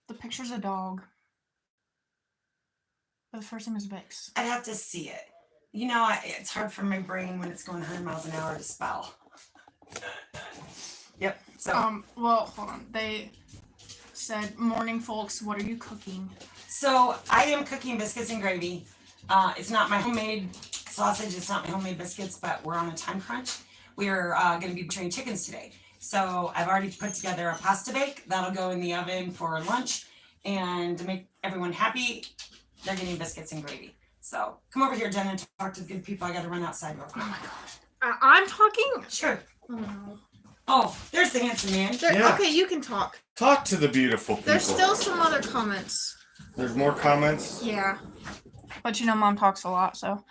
The picture's a dog. But the first name is Vix. I'd have to see it. It's hard for my brain when it's going 100 miles an hour to spell. Yep. So. Well, hold on. They said, "Morning, folks. What are you cooking?" So I am cooking biscuits and gravy. It's not my homemade sausage. It's not my homemade biscuits, but we're on a time crunch. We're going to be butchering chickens today. So I've already put together a pasta bake. That'll go in the oven for lunch. And to make everyone happy, they're getting biscuits and gravy. So come over here, Jen, and talk to the good people. I got to run outside real quick. Oh my gosh. I'm talking? Sure. Oh, no. Oh, there's the handsome man. Yeah. Okay, you can talk. Talk to the beautiful people. There's still some other comments. There's more comments? Yeah. But Mom talks a lot, so.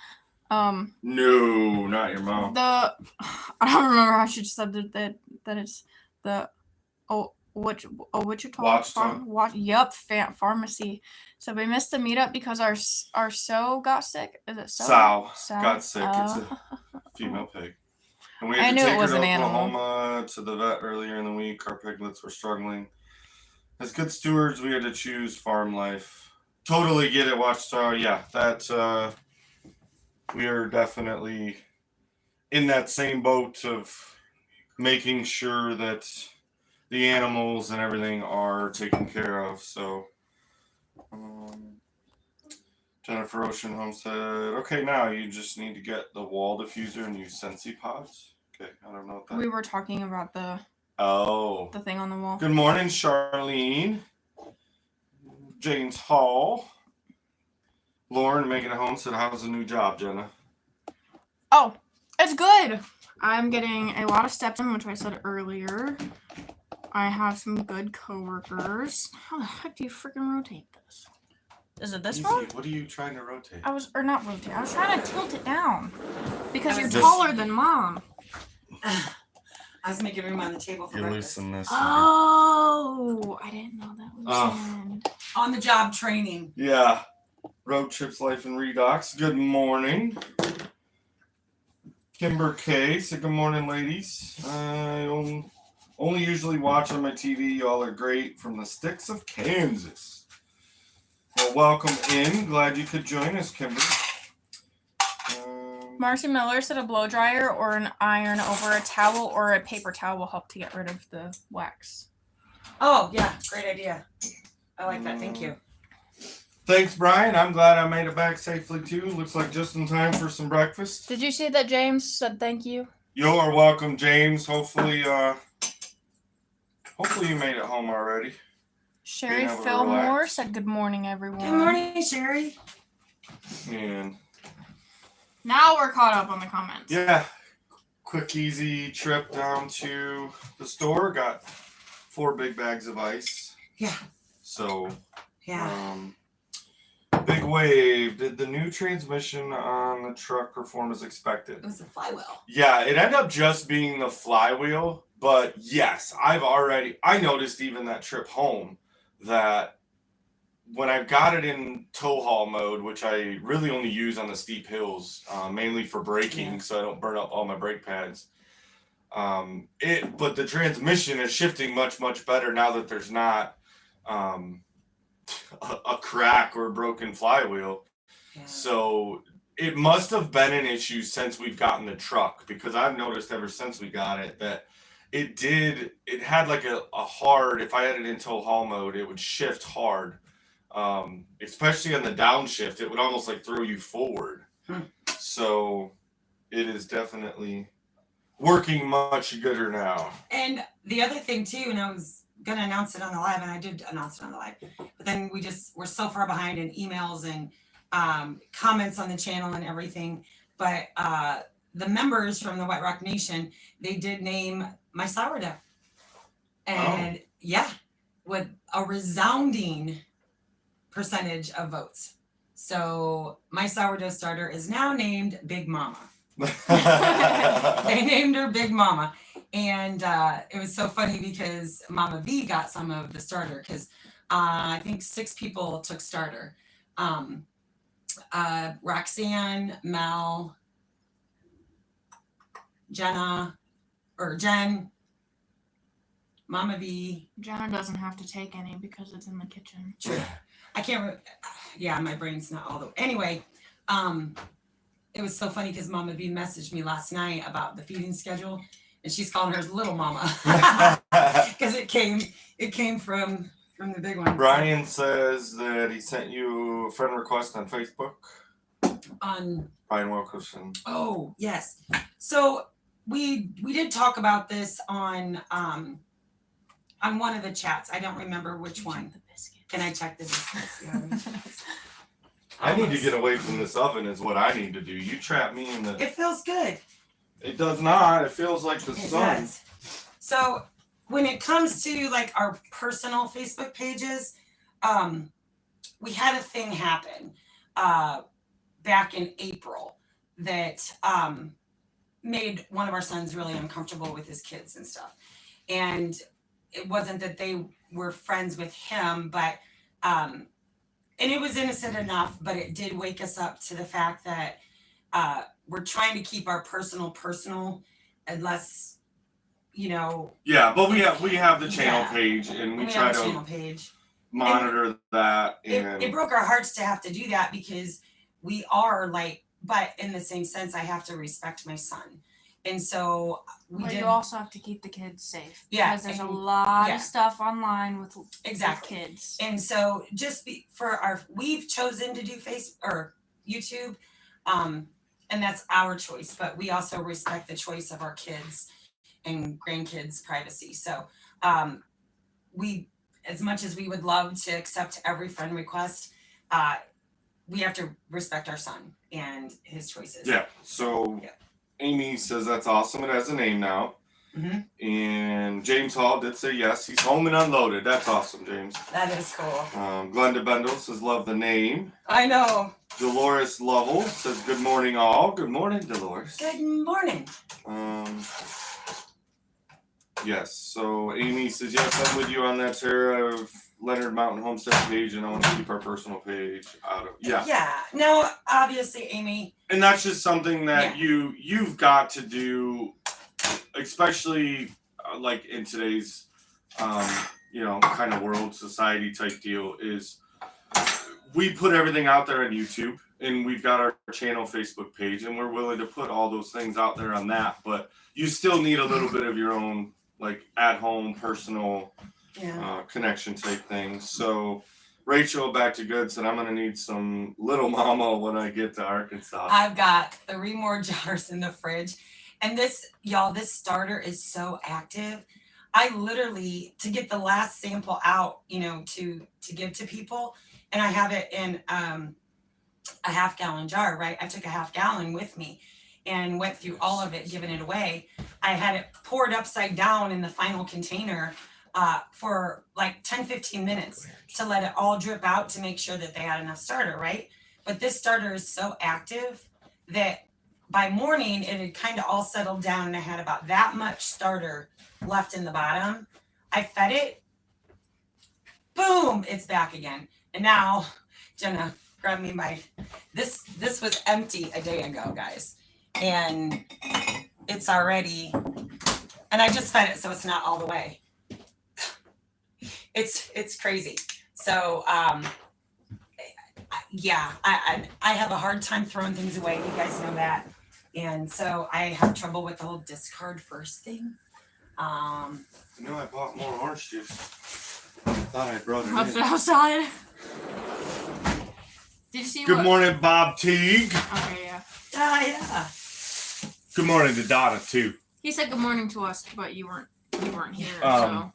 No, not your mom. I don't remember how she said that it's the Wichita pharmacy. So we missed the meetup because our sow got sick. Is it sow? Sow got sick. It's a female pig. And we had I to knew take it was her to an animal. Oklahoma to the vet earlier in the week. Our piglets were struggling. As good stewards, we had to choose farm life Totally get it, Watchtower. Yeah, that we are definitely in that same boat of making sure that the animals and everything are taken care of. So, Jennifer Ocean Homestead. Okay, now you just need to get the wall diffuser and use Sensi pods. Okay, I don't know what that. We were talking about the thing on the wall. Good morning, Charlene. James Hall. Lauren making it home said, "How's the new job, Jenna?" Oh, it's good. I'm getting a lot of steps in, which I said earlier. I have some good coworkers. How the heck do you freaking rotate this? Is it this Easy. one? What are you trying to rotate? I was trying to tilt it down because you're Just- taller than Mom. I was making room on the table for You breakfast. loosen this. Oh, I didn't know that loosened. On the job training. Yeah. Road Trips Life and Redox. Good morning. Kimber K said, "Good morning, ladies. I only usually watch on my TV. Y'all are great from the sticks of Kansas." Well, welcome in. Glad you could join us, Kimber. Marcy Miller said a blow dryer or an iron over a towel or a paper towel will help to get rid of the wax. Oh, yeah. Great idea. I like that. Thank you. Thanks, Brian. I'm glad I made it back safely, too. Looks like just in time for some breakfast. Did you see that James said thank you? You're welcome, James. Hopefully you made it home already. Sherry able to Fillmore relax. said good morning, everyone. Good morning, Sherry. And Now we're caught up on the comments. yeah, quick, easy trip down to the store. Got 4 big bags of ice. Yeah. So, Yeah. Big Wave. Did the new transmission on the truck perform as It expected? was the flywheel. Yeah, it ended up just being the flywheel. But yes, I noticed even that trip home that when I've got it in tow haul mode, which I really only use on the steep hills, mainly for braking, so I don't burn up all my brake pads. But the transmission is shifting much, much better now that there's not a crack or a broken flywheel. Yeah. So it must have been an issue since we've gotten the truck, because I've noticed ever since we got it that it had like a hard, if I had it in tow haul mode, it would shift hard. Especially on the downshift, it would almost like throw you forward. So it is definitely working much gooder now. And the other thing too, and I was gonna announce it on the live, and I did announce it on the live, but then we're so far behind in emails and comments on the channel and everything. But the members from the White Rock Nation, they did name my sourdough. And yeah, with a resounding percentage of votes. So my sourdough starter is now named Big Mama. They named her Big Mama. And it was so funny because Mama V got some of the starter because I think 6 people took starter. Roxanne, Mel, Jen, Mama V. Jenna doesn't have to take any because it's in the kitchen. True. I can't. Yeah, my brain's not all the. Anyway, it was so funny because Mama V messaged me last night about the feeding schedule, and she's calling hers Little Mama because it came from the big one. Brian says that he sent you a friend request on Facebook. On Brian Wilkerson. Oh yes. So we did talk about this on one of the chats. I don't remember which one. Can I check the biscuits? Yeah. I need to get away from this oven is what I need to do. You trap me in the... It feels good. It does not. It feels like the It sun. does. So when it comes to like our personal Facebook pages, we had a thing happen back in April that made one of our sons really uncomfortable with his kids and stuff. And it wasn't that they were friends with him, but and it was innocent enough, but it did wake us up to the fact that we're trying to keep our personal unless, you know. Yeah, but we have the channel Yeah. page, and we have try a channel to page. monitor that. And it broke our hearts to have to do that because we are like, but in the same sense, I have to respect my son. And so But you also have to keep the kids safe. Yeah, Because there's a and- lot yeah. of stuff online with Exactly. kids. And so we've chosen to do or YouTube, and that's our choice, but we also respect the choice of our kids and grandkids' privacy. So we, as much as we would love to accept every friend request, we have to respect our son and his choices. Yeah. So Yeah. Amy says that's awesome. It has a name now. Mm-hmm. And James Hall did say yes. He's home and unloaded. That's awesome, James. That is cool. Glenda Bendel says love the name. I know. Dolores Lovell says good morning all. Good morning, Dolores. Good morning. Yes. So Amy says yes. I'm with you on that, Sarah. Leonard Mountain Homestead page, and I want to keep our personal page out of. Yeah. Yeah. Now, obviously, Amy. And that's just something that you've got to do, especially like in today's kind of world society type deal, is we put everything out there on YouTube, and we've got our channel Facebook page, and we're willing to put all those things out there on that, but you still need a little bit of your own like at home personal connection type things. So Rachel, back to good, said I'm gonna need some Little Mama when I get to Arkansas. I've got 3 more jars in the fridge, and this starter is so active. I literally, to get the last sample out, to give to people, and I have it in a half-gallon jar, right? I took a half gallon with me and went through all of it, giving it away. I had it poured upside down in the final container for like 10-15 minutes to let it all drip out to make sure that they had enough starter, right? But this starter is so active that by morning it had kind of all settled down, and I had about that much starter left in the bottom. I fed it, boom, it's back again. And now Jenna grabbed me this was empty a day ago, guys, and it's already, and I just fed it, so it's not all the way. It's crazy. So yeah, I have a hard time throwing things away. You guys know that. And so I have trouble with the whole discard first thing. I bought more orange juice. I thought I brought it in. Outside. Did you see Good morning, Bob Teague. Okay, yeah. Yeah. Good morning to Donna too. He said good morning to us, but you weren't here, so.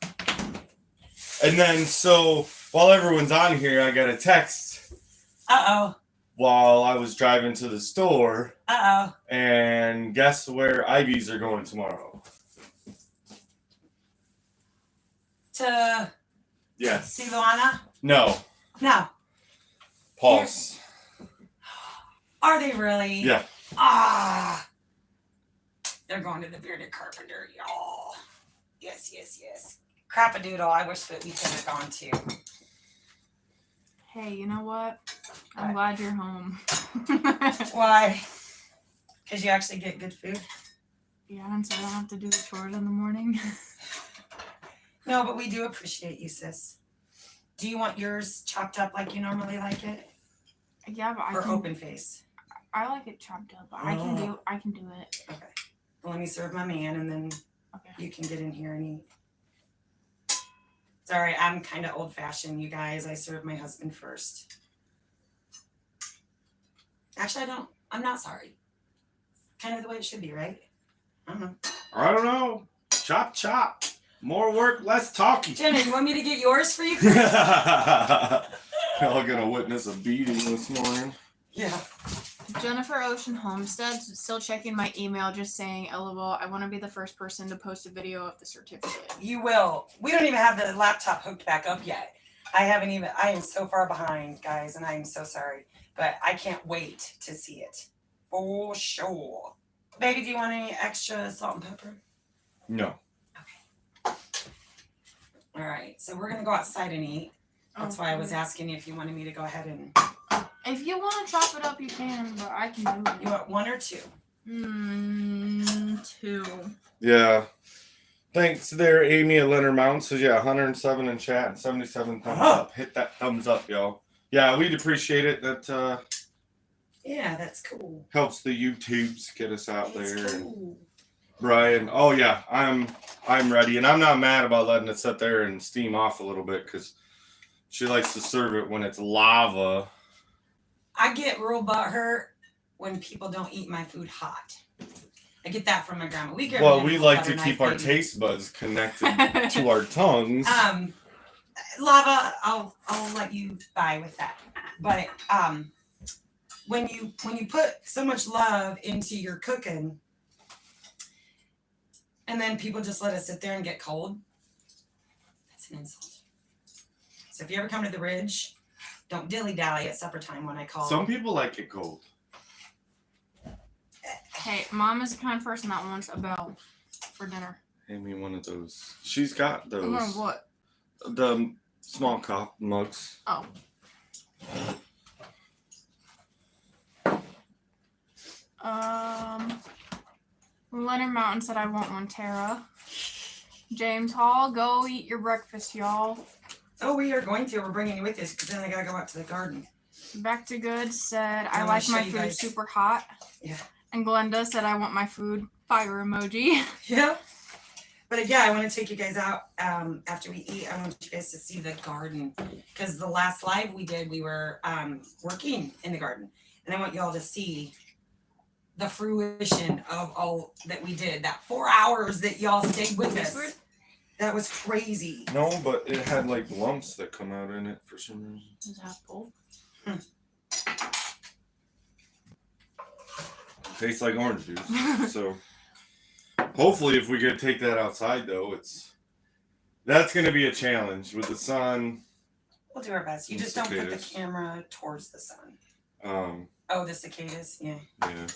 And then so while everyone's on here, I got a text. Uh-oh. While I was driving to the store. Uh-oh. And guess where Ivies are going tomorrow? To Yes. see Luana? No. Pulse. Are they really? Yeah. They're going to the Bearded Carpenter, y'all. Yes. Crap-a-doodle. I wish that we could have gone to. Hey, you know what? I'm glad you're home. Why? Because you actually get good food? Yeah, and so I don't have to do the chores in the morning. No, but we do appreciate you, sis. Do you want yours chopped up like you normally like it? Yeah, but Or open face? I like it chopped up. I can do it. Okay. Well, let me serve my man, and then Okay. you can get in here and eat. Sorry, I'm kind of old-fashioned, you guys. I serve my husband first. Actually, I'm not sorry. Kind of the way it should be, right? I I don't know. Chop. More work, less talking. Jenna, you want me to get yours for you? Y'all gonna witness a beating this morning. Yeah. Jennifer Ocean Homesteads, still checking my email, just saying, LOL, I want to be the first person to post a video of the certificate. You will. We don't even have the laptop hooked back up yet. I am so far behind, guys, and I am so sorry. But I can't wait to see it. For sure. Baby, do you want any extra salt and pepper? No. All right. So we're going to go outside and eat. That's why I was asking you if you wanted me to go ahead and... If you want to chop it up, you can, but I can do it. You want 1 or 2? 2. Yeah. Thanks there, Amy at Leonard Mountain. Says, yeah, 107 in chat and 77 thumbs up. Hit that thumbs up, y'all. Yeah, we'd appreciate it. That Yeah, that's cool. helps the YouTubes get us out It's there. cool. Brian, oh yeah, I'm ready, and I'm not mad about letting it sit there and steam off a little bit because she likes to serve it when it's lava. I get real butthurt when people don't eat my food hot. I get that from my grandma. We like to keep our taste buds connected to our tongues. Lava, I'll let you buy with that. But when you put so much love into your cooking, and then people just let it sit there and get cold, that's an insult. So if you ever come to the Ridge, don't dilly dally at supper time when I call. Some people like it cold. Hey, Mom is the kind of person that wants a bell for dinner. Hand me one of those. She's got those. One of what? The small cup mugs. Oh. Leonard Mountain said I want one, Tara. James Hall, go eat your breakfast, y'all. Oh, we are going to. We're bringing you with us because then I gotta go out to the garden. Back to Good said I wanna like show my you food guys. super hot. Yeah. And Glenda said I want my food fire emoji. Yeah. But yeah, I want to take you guys out after we eat. I want you guys to see the garden because the last live we did, we were working in the garden, and I want y'all to see the fruition of all that we did. That 4 hours that y'all stayed with us. That was crazy. No, but it had like lumps that come out in it for some reason. Is that full? Tastes like orange juice. So hopefully if we could take that outside though, that's gonna be a challenge with the sun. We'll do our best. You just don't put the camera towards the sun. Oh, the cicadas, yeah. Yeah.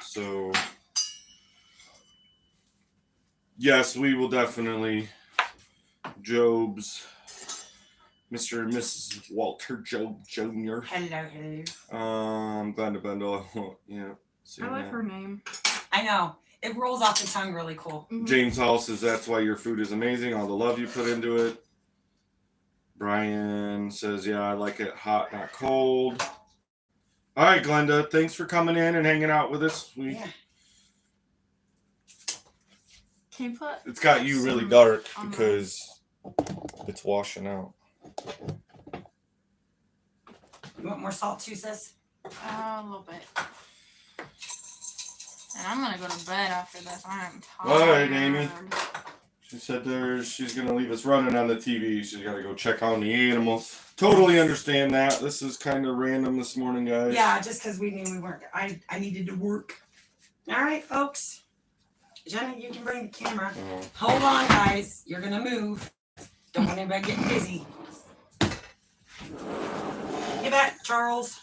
So yes, we will definitely. Mr. and Mrs. Walter Job Jr. Hello. Glenda Bendel. Yeah. I like her name. I know. It rolls off the tongue really cool. Mhm. James Hall says that's why your food is amazing. All the love you put into it. Brian says, yeah, I like it hot, not cold. All right, Glenda, thanks for coming in and hanging out with us. Yeah. Can you put? It's got you really some dark on because it's washing out. You want more salt too, sis? A little bit. And I'm gonna go to bed after this. I am tired. All right, Amy. She said she's going to leave us running on the TV. She's got to go check on the animals. Totally understand that. This is kind of random this morning, guys. Yeah, just because we knew we weren't. I needed to work. All right, folks. Jenna, you can bring the camera. Hold on, guys. You're going to move. Don't want anybody getting busy. Get back, Charles.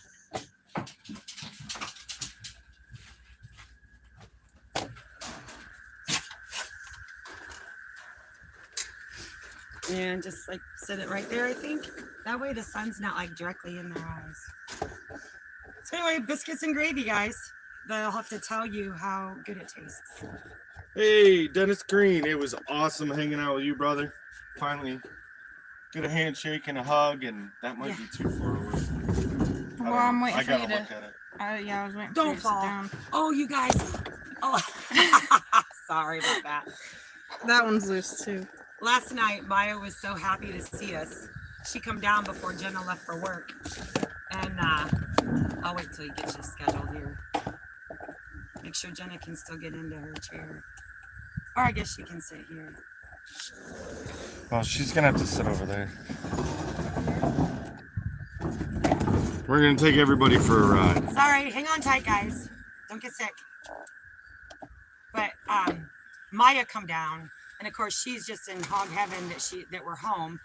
And just like set it right there, I think. That way the sun's not like directly in their eyes. So anyway, biscuits and gravy, guys. They'll have to tell you how good it tastes. Hey, Dennis Green. It was awesome hanging out with you, brother. Finally get a handshake and a hug, and that might be too far away. Well, I'm waiting I for you gotta to. look at it. Yeah, I was waiting Don't for you to fall. sit down. Oh, you guys. Oh, sorry about that. That one's loose too. Last night, Maya was so happy to see us. She come down before Jenna left for work. And I'll wait till you get you scheduled here. Make sure Jenna can still get into her chair. Or I guess she can sit here. Well, she's going to have to sit over there. We're going to take everybody for a ride. Sorry, hang on tight, guys. Don't get sick. But Maya come down. And of course, she's just in hog heaven that we're home.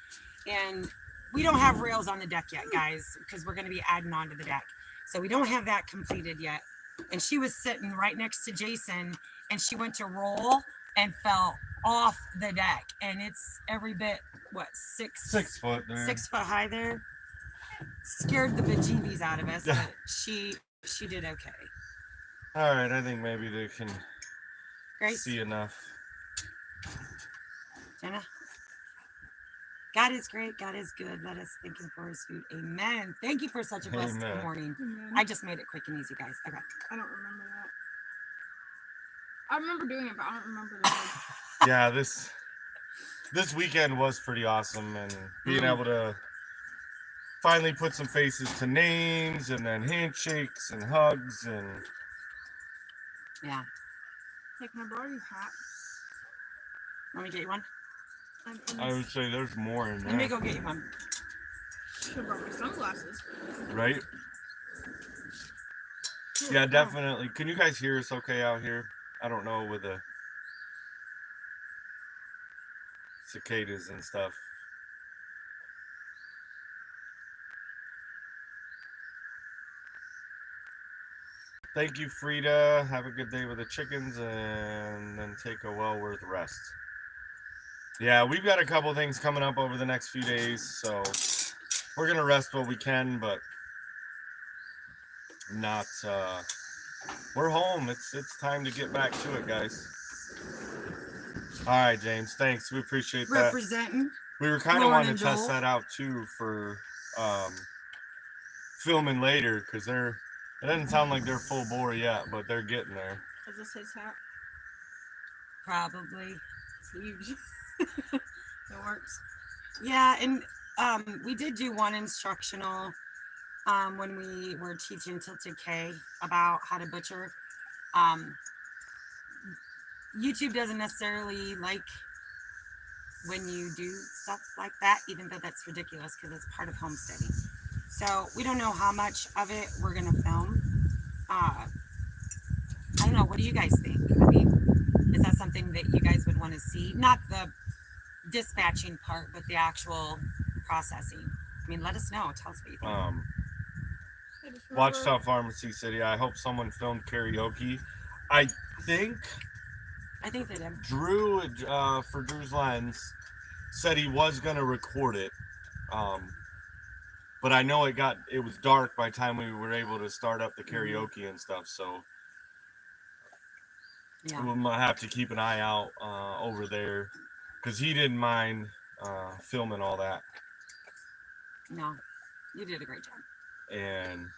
And we don't have rails on the deck yet, guys, because we're going to be adding on to the deck. So we don't have that completed yet. And she was sitting right next to Jason, and she went to roll and fell off the deck. And it's every bit, what, 6 foot there. 6 foot high there. Scared the bejeebies out of us, but she did okay. All right, I think maybe they can Grace? see enough. Jenna? God is great. God is good. Let us thank him for his food. Amen. Thank you for such a blessed Amen. morning. Amen. I just made it quick and easy, guys. Okay. I don't remember that. I remember doing it, but I don't remember the word. Yeah, this weekend was pretty awesome, and being able to finally put some faces to names, and then handshakes and hugs, and Yeah. Hey, can I borrow your hat? Let me get you one. I would say there's more in Let me there, go get you one. Should have brought my sunglasses. right? Yeah, definitely. Can you guys hear us okay out here? I don't know with the cicadas and stuff. Thank you, Frida. Have a good day with the chickens, and then take a well worth rest. Yeah, we've got a couple things coming up over the next few days, so we're gonna rest what we can, but not. We're home. It's time to get back to it, guys. All right, James. Thanks. We appreciate that. Representing. We were kind of Lauren wanting and to test Joel. that out too for filming later, because it doesn't sound like they're full bore yet, but they're getting there. Is this his hat? Probably. It's huge. It works. Yeah, and we did do one instructional when we were teaching Tilted K about how to butcher. YouTube doesn't necessarily like when you do stuff like that, even though that's ridiculous because it's part of homesteading. So we don't know how much of it we're gonna film. I don't know. What do you guys think? I mean, is that something that you guys would want to see? Not the dispatching part, but the actual processing. I mean, let us know. Tell us what you think. I just remember- Watchtower Pharmacy City. I hope someone filmed karaoke. I think I think they did. Drew, for Drew's Lens, said he was gonna record it, but I know it was dark by the time we were able to start up the karaoke and stuff. So Yeah. we might have to keep an eye out over there, because he didn't mind filming all that. No, you did a great job. And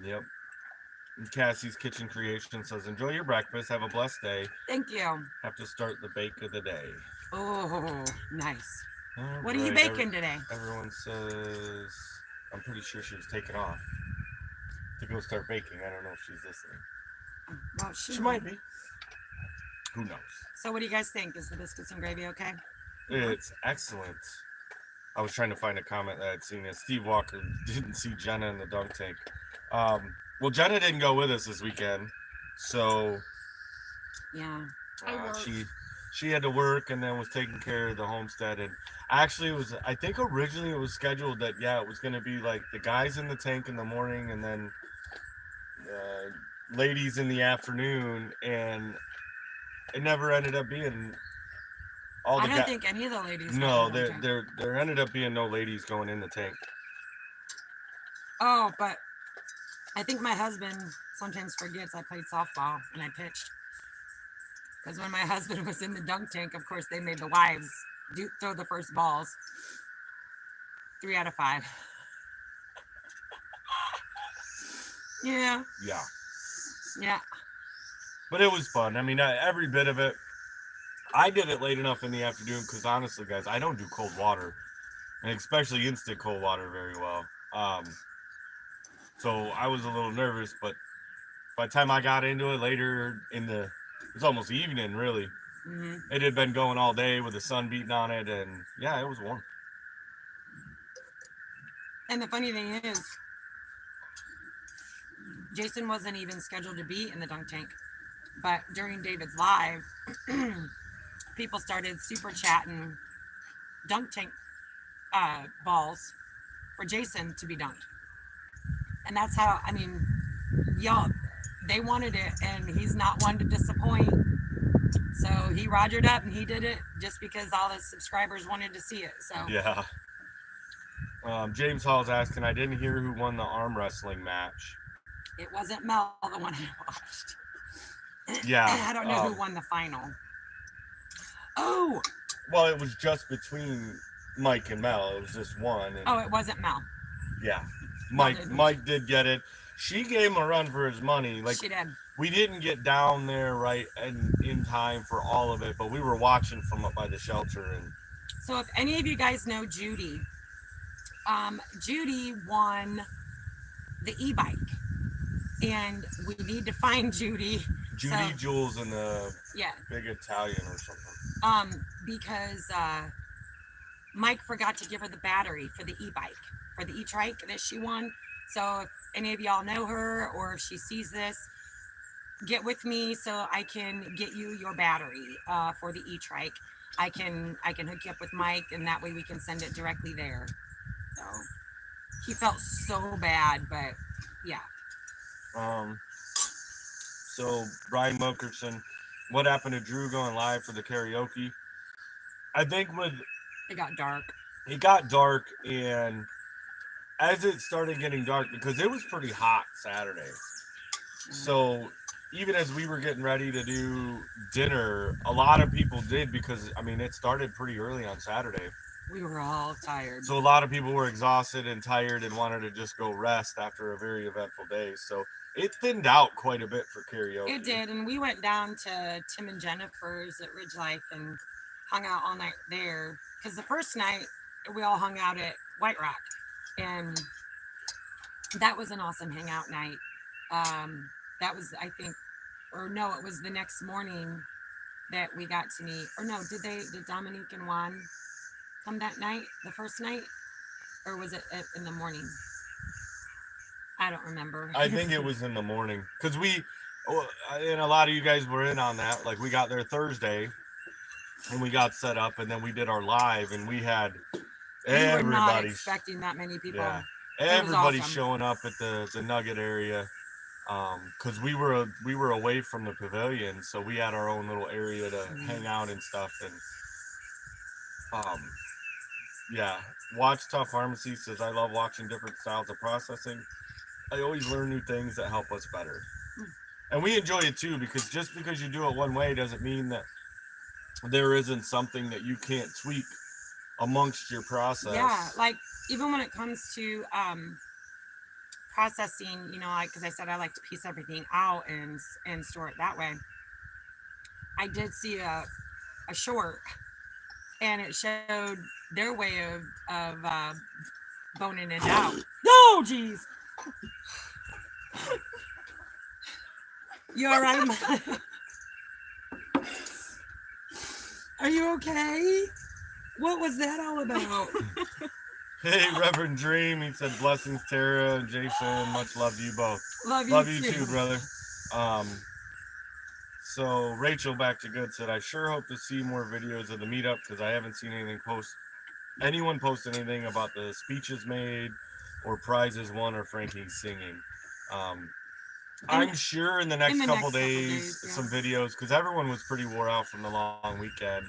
yep. And Cassie's Kitchen Creation says, enjoy your breakfast. Have a blessed day. Thank you. Have to start the bake of the day. Oh, nice. All What are you right, baking today? Everyone says, I'm pretty sure she was taking off to go start baking. I don't know if she's listening. Well, She might be. Who knows? So what do you guys think? Is the biscuits and gravy okay? It's excellent. I was trying to find a comment that I'd seen. Steve Walker didn't see Jenna in the dunk tank. Well, Jenna didn't go with us this weekend, so Yeah. she had to work and then was taking care of the homestead. And actually, I think originally it was scheduled that it was going to be like the guys in the tank in the morning and then ladies in the afternoon, and it never ended up being all the I don't think any of the ladies. No, went in the tank. there ended up being no ladies going in the tank. Oh, but I think my husband sometimes forgets I played softball and I pitched. Because when my husband was in the dunk tank, of course, they made the wives throw the first balls. 3 out of 5. Yeah. Yeah. Yeah. But it was fun. I mean, every bit of it. I did it late enough in the afternoon because honestly, guys, I don't do cold water, and especially instant cold water very well. So I was a little nervous, but by the time I got into it later it was almost evening, really. Mm-hmm. It had been going all day with the sun beating on it, and yeah, it was warm. And the funny thing is, Jason wasn't even scheduled to be in the dunk tank, but during David's live, people started super chatting dunk tank balls for Jason to be dunked. And that's how, I mean, y'all, they wanted it, and he's not one to disappoint. So he rogered up and he did it just because all the subscribers wanted to see it. So Yeah. James Hall's asking, I didn't hear who won the arm wrestling match. it wasn't Mel, the one I watched. Yeah. I don't know who won the final. Oh. Well, it was just between Mike and Mel. It was just one. And, Oh, it wasn't Mel. Yeah. Mel didn't. Mike did get it. She gave him a run for his money. Like, she did. We didn't get down there right and in time for all of it, but we were watching from up by the shelter. And so if any of you guys know Judy, Judy won the e-bike, and we need to find Judy. Judy Jules and the yeah, big Italian or something. Because Mike forgot to give her the battery for the e-bike, for the e-trike that she won. So if any of y'all know her, or if she sees this, get with me so I can get you your battery for the e-trike. I can hook you up with Mike, and that way we can send it directly there. So he felt so bad, but yeah. So Brian Wilkerson, what happened to Drew going live for the karaoke? I think it got dark. It got dark, and as it started getting dark, because it was pretty hot Saturday. So even as we were getting ready to do dinner, a lot of people did, because I mean, it started pretty early on Saturday. We were all tired. So a lot of people were exhausted and tired and wanted to just go rest after a very eventful day. So it thinned out quite a bit for karaoke. It did, and we went down to Tim and Jennifer's at Ridge Life and hung out all night there. Because the first night we all hung out at White Rock, and that was an awesome hangout night. That was, I think, or no, it was the next morning that we got to meet. Or no, did Dominique and Juan come that night, the first night, or was it in the morning? I don't remember. I think it was in the morning, because and a lot of you guys were in on that. Like, we got there Thursday and we got set up, and then we did our live, and we had everybody. We were not expecting that many people. Yeah, everybody awesome. showing up at the Nugget area, because we were away from the pavilion, so we had our own little area to hang out and stuff. And yeah, Watch Tough Pharmacy says, I love watching different styles of processing. I always learn new things that help us better. And we enjoy it too, because just because you do it one way doesn't mean that there isn't something that you can't tweak amongst your process. Yeah, like even when it comes to processing, you know, like, because I said I like to piece everything out and store it that way. I did see a short, and it showed their way of boning it out. Oh, jeez. You all right? Are you okay? What was that all about? Hey, Reverend Dream, he said, blessings, Tara and Jason. Much love to you both. Love you too, brother. So Rachel, back to good, said, I sure hope to see more videos of the meetup, because I haven't seen anyone post anything about the speeches made or prizes won or Frankie's singing. I'm sure in the next couple days, yeah. some videos, because everyone was pretty wore out from the long weekend.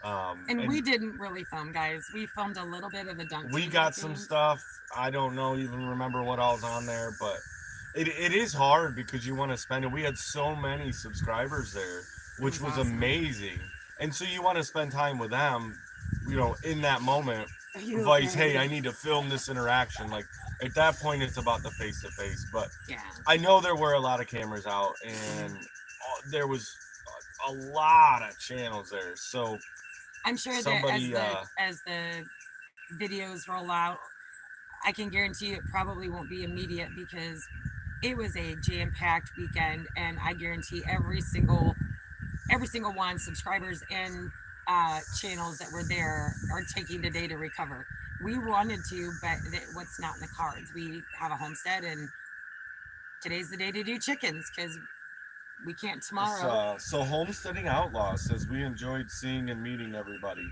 And we didn't really film, guys. We filmed a little bit of the dunk. We got some stuff. I don't even remember what all was on there, but it is hard because you want to spend it. We had so many subscribers there, which was awesome. Amazing. And so you want to spend time with them, you know, in that moment. Vice, okay? Hey, I need to film this interaction. Like, at that point, it's about the face-to-face. But yeah, I know there were a lot of cameras out, and there was a lot of channels there. So I'm sure that as the videos roll out, I can guarantee it probably won't be immediate, because it was a jam-packed weekend, and I guarantee every single one, subscribers and channels that were there, are taking the day to recover. We wanted to, but what's not in the cards? We have a homestead, and today's the day to do chickens, because we can't tomorrow. So Homesteading Outlaw says, we enjoyed seeing and meeting everybody.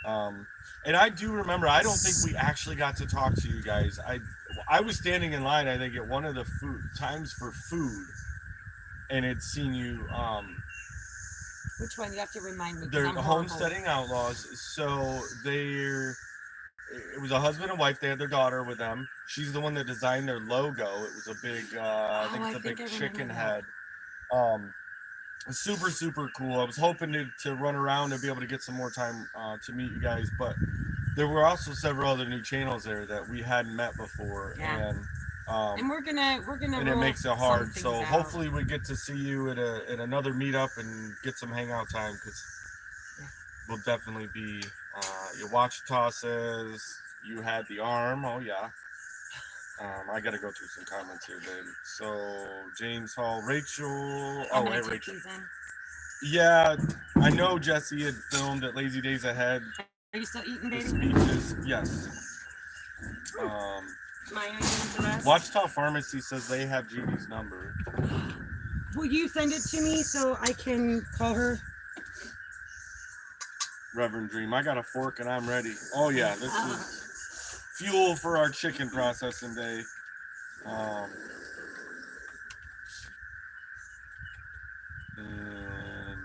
And I do remember, I don't think we actually got to talk to you guys. I was standing in line, I think, at one of the times for food, and had seen you. Which one? You have to remind me. They're Homesteading Outlaws. So it was a husband and wife. They had their daughter with them. She's the one that designed their logo. It was a big, I think it's a big chicken head. super, super cool. I was hoping to run around and be able to get some more time to meet you guys, but there were also several other new channels there that we hadn't met before, Yeah. and And we're gonna and it roll makes it some hard. things So out. hopefully we get to see you at another meetup and get some hangout time, because we'll definitely be. Your Wachita says you had the arm. Oh yeah. I gotta go through some comments here, babe. So James Hall, Rachel. I'm Oh, gonna hey take Rachel. these in. Yeah, I know Jesse had filmed at Lazy Days Ahead Are you still eating, the baby? speeches. Yes. Mine the rest. Wachita Pharmacy says they have Judy's number. Will you send it to me so I can call her? Reverend Dream, I got a fork and I'm ready. Oh yeah, this is fuel for our chicken processing day. And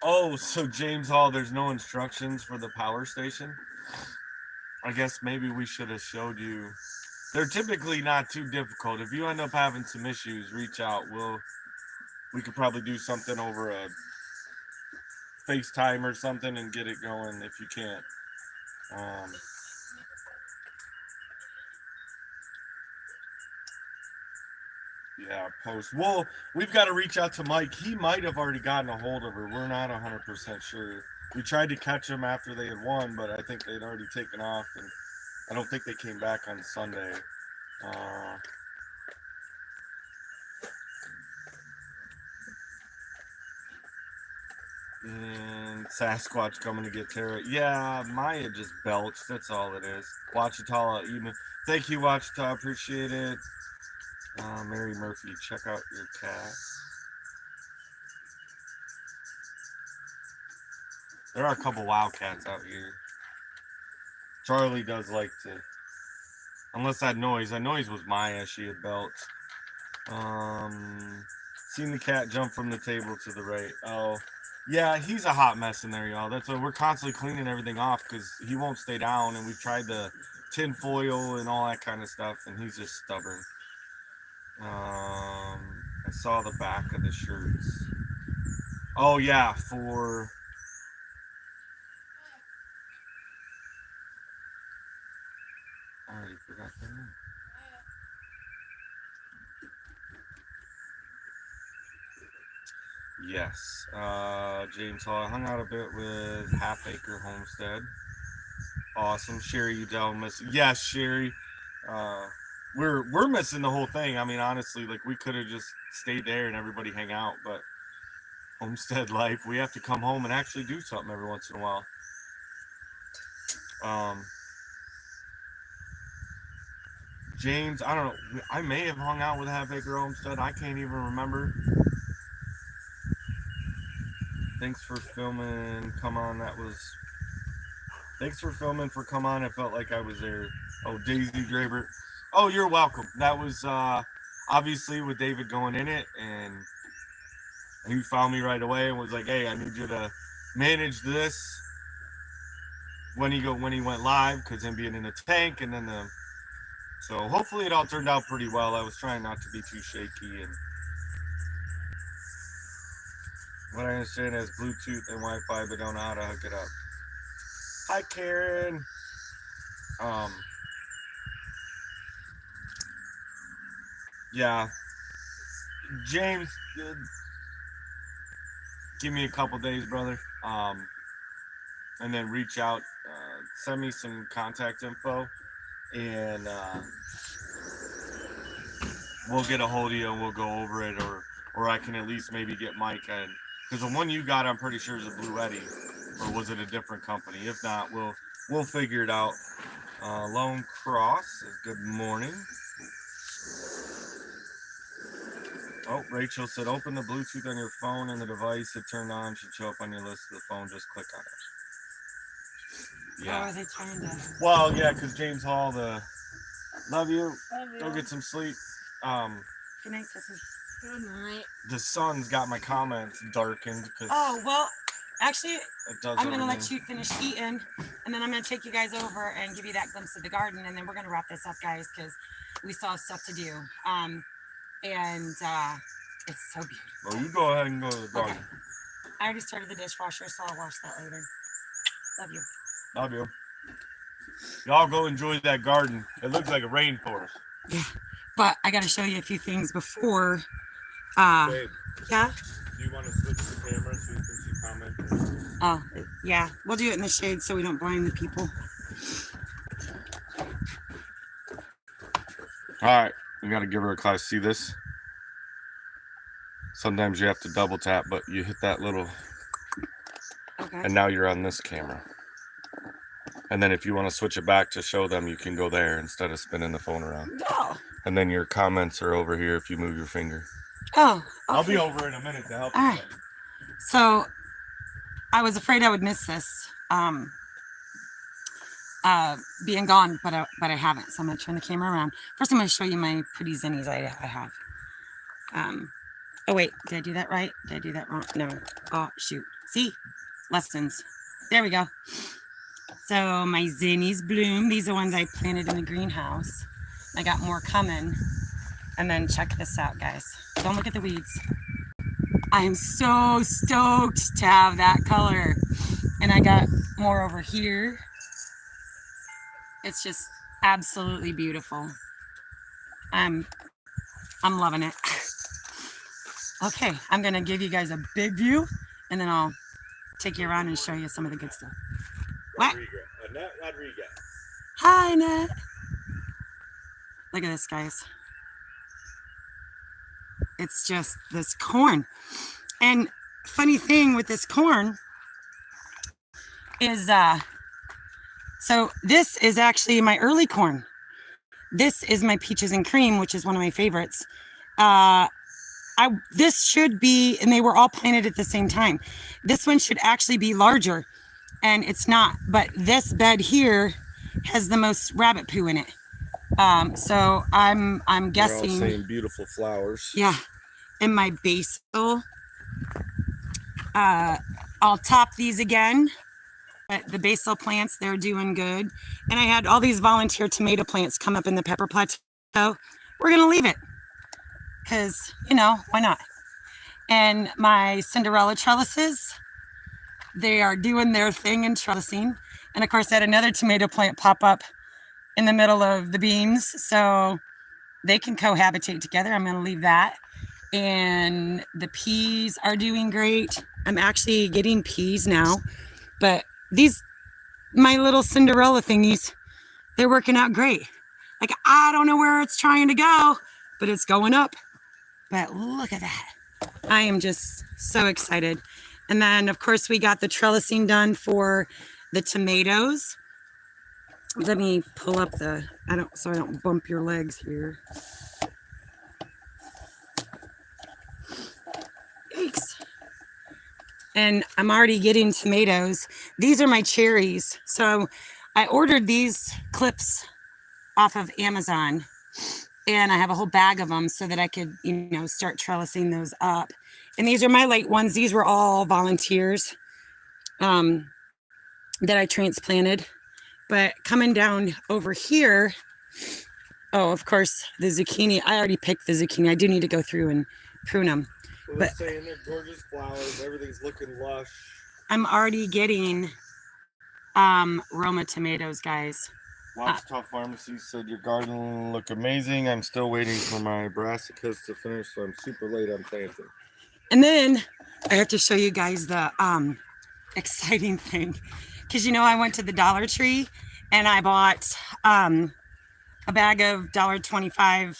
oh, so James Hall, there's no instructions for the power station. I guess maybe we should have showed you. They're typically not too difficult. If you end up having some issues, reach out. We could probably do something over a FaceTime or something and get it going if you can't. Yeah, post. Well, we've got to reach out to Mike. He might have already gotten a hold of her. We're not 100% sure. We tried to catch them after they had won, but I think they'd already taken off, and I don't think they came back on Sunday. And Sasquatch coming to get Tara. Yeah, Maya just belched. That's all it is. Wachita, even. Thank you, Wachita. Appreciate it. Mary Murphy, check out your cat. There are a couple wildcats out here. Charlie does like to. Unless that noise was Maya. She had belched. Seen the cat jump from the table to the right. Oh, yeah, he's a hot mess in there, y'all. That's why we're constantly cleaning everything off, because he won't stay down, and we've tried the tin foil and all that kind of stuff, and he's just stubborn. I saw the back of the shirts. Oh yeah, for I already forgot their name. Yes. James Hall. I hung out a bit with Half Acre Homestead. Awesome. Sherry Udell missing. Yes, Sherry. We're missing the whole thing. I mean, honestly, like, we could have just stayed there and everybody hang out, but homestead life, we have to come home and actually do something every once in a while. James, I don't know. I may have hung out with Half Acre Homestead. I can't even remember. Thanks for filming. Come on, that was. Thanks for filming for Come On. I felt like I was there. Oh, Daisy Graber. Oh, you're welcome. That was obviously with David going in it, and he found me right away and was like, "Hey, I need you to manage this when he went live, because him being in the tank, and then the." So hopefully it all turned out pretty well. I was trying not to be too shaky, and what I understand is Bluetooth and Wi-Fi, but don't know how to hook it up. Hi, Karen. Yeah, James, give me a couple days, brother. And then reach out, send me some contact info, and we'll get a hold of you and we'll go over it, or I can at least maybe get Mike in, because the one you got, I'm pretty sure is a Blue Eddy, or was it a different company? If not, we'll figure it out. Lone Cross says good morning. Oh, Rachel said open the Bluetooth on your phone and the device it turned on should show up on your list of the phone. Just click on it. Yeah. How are they trying to? Well, yeah, because James Hall, love you. Love you. Go get some sleep. Good night, Sissy. Good night. The sun's got my comments darkened. Oh, well, Actually, It does I'm gonna let everything. you finish eating, and then I'm gonna take you guys over and give you that glimpse of the garden, and then we're gonna wrap this up, guys, because we still have stuff to do. And it's so beautiful. Well, you go ahead and go to the garden. Okay. I already started the dishwasher, so I'll wash that later. Love you. Love you. Y'all go enjoy that garden. It looks like a rainforest. Yeah, but I gotta show you a few things before. Babe, Yeah. do you want to switch the camera so you can see comments? Oh, yeah. We'll do it in the shade so we don't blind the people. All right, we got to give her a class. See this? Sometimes you have to double tap, but you hit that little, Okay. and now you're on this camera. And then if you want to switch it back to show them, you can go there instead of spinning the phone around. Oh. And then your comments are over here if you move your finger. Oh. Okay. I'll be over in a minute to help All you. right. So I was afraid I would miss this being gone, but I haven't. So I'm gonna turn the camera around. First, I'm gonna show you my pretty zinnies I have. Oh wait, did I do that right? Did I do that wrong? No. Oh shoot. See, lessons. There we go. So my zinnies bloom. These are ones I planted in the greenhouse. I got more coming. And then check this out, guys. Don't look at the weeds. I am so stoked to have that color. And I got more over here. It's just absolutely beautiful. I'm loving it. Okay, I'm gonna give you guys a big view and then I'll take you around and show you some of the good stuff. What? Annette Rodriguez. Hi, Annette. Look at this, guys. It's just this corn. And funny thing with this corn is, so this is actually my early corn. This is my peaches and cream, which is one of my favorites. This should be, and they were all planted at the same time. This one should actually be larger, and it's not. But this bed here has the most rabbit poo in it. So I'm guessing. They're all saying beautiful flowers. Yeah, and my basil. I'll top these again. But the basil plants, they're doing good. And I had all these volunteer tomato plants come up in the pepper plateau. We're gonna leave it. Because, you know, why not? And my Cinderella trellises, they are doing their thing in trellising. And of course, I had another tomato plant pop up in the middle of the beans. So they can cohabitate together. I'm going to leave that. And the peas are doing great. I'm actually getting peas now. But these, my little Cinderella thingies, they're working out great. Like, I don't know where it's trying to go, but it's going up. But look at that. I am just so excited. And then, of course, we got the trellising done for the tomatoes. Let me pull up so I don't bump your legs here. Yikes. And I'm already getting tomatoes. These are my cherries. So I ordered these clips off of Amazon. And I have a whole bag of them so that I could, you know, start trellising those up. And these are my late ones. These were all volunteers that I transplanted. But coming down over here, oh, of course, the zucchini. I already picked the zucchini. I do need to go through and prune them. Well, but they're saying they're gorgeous flowers. Everything's looking lush. I'm already getting Roma tomatoes, guys. Watch Tough Pharmacy said your garden will look amazing. I'm still waiting for my brassicas to finish, so I'm super late on planting. And then I have to show you guys the exciting thing. Because, you know, I went to the Dollar Tree and I bought a bag of $1.25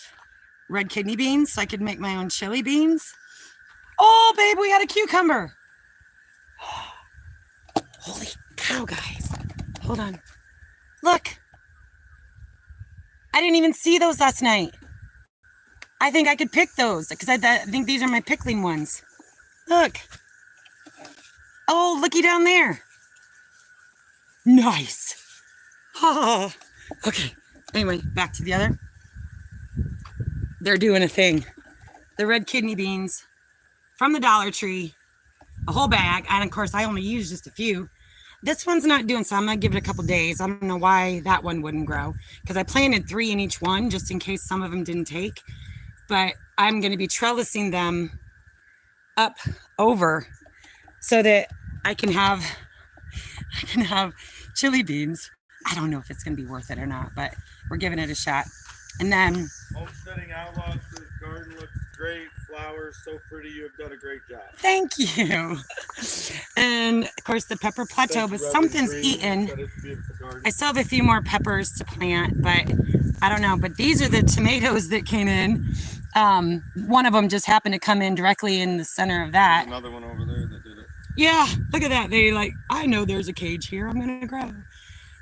red kidney beans so I could make my own chili beans. Oh, babe, we got a cucumber. Holy cow, guys. Hold on. Look. I didn't even see those last night. I think I could pick those because I think these are my pickling ones. Look. Oh, looky down there. Nice. Oh, okay. Anyway, back to the other. They're doing a thing. The red kidney beans from the Dollar Tree. a whole bag. And of course, I only used just a few. This one's not doing so. I'm going to give it a couple days. I don't know why that one wouldn't grow because I planted 3 in each one just in case some of them didn't take. But I'm going to be trellising them up over so that I can have chili beans. I don't know if it's going to be worth it or not, but we're giving it a shot. And then Homesteading Outlaws says garden looks great. Flowers so pretty. You have done a great job. thank you. And of course the pepper plateau, but something's eaten. I still have a few more peppers to plant, but I don't know. But these are the tomatoes that came in. One of them just happened to come in directly in the center of that. There's another one over there that did it. Yeah, look at that. They like, I know there's a cage here. I'm going to grow.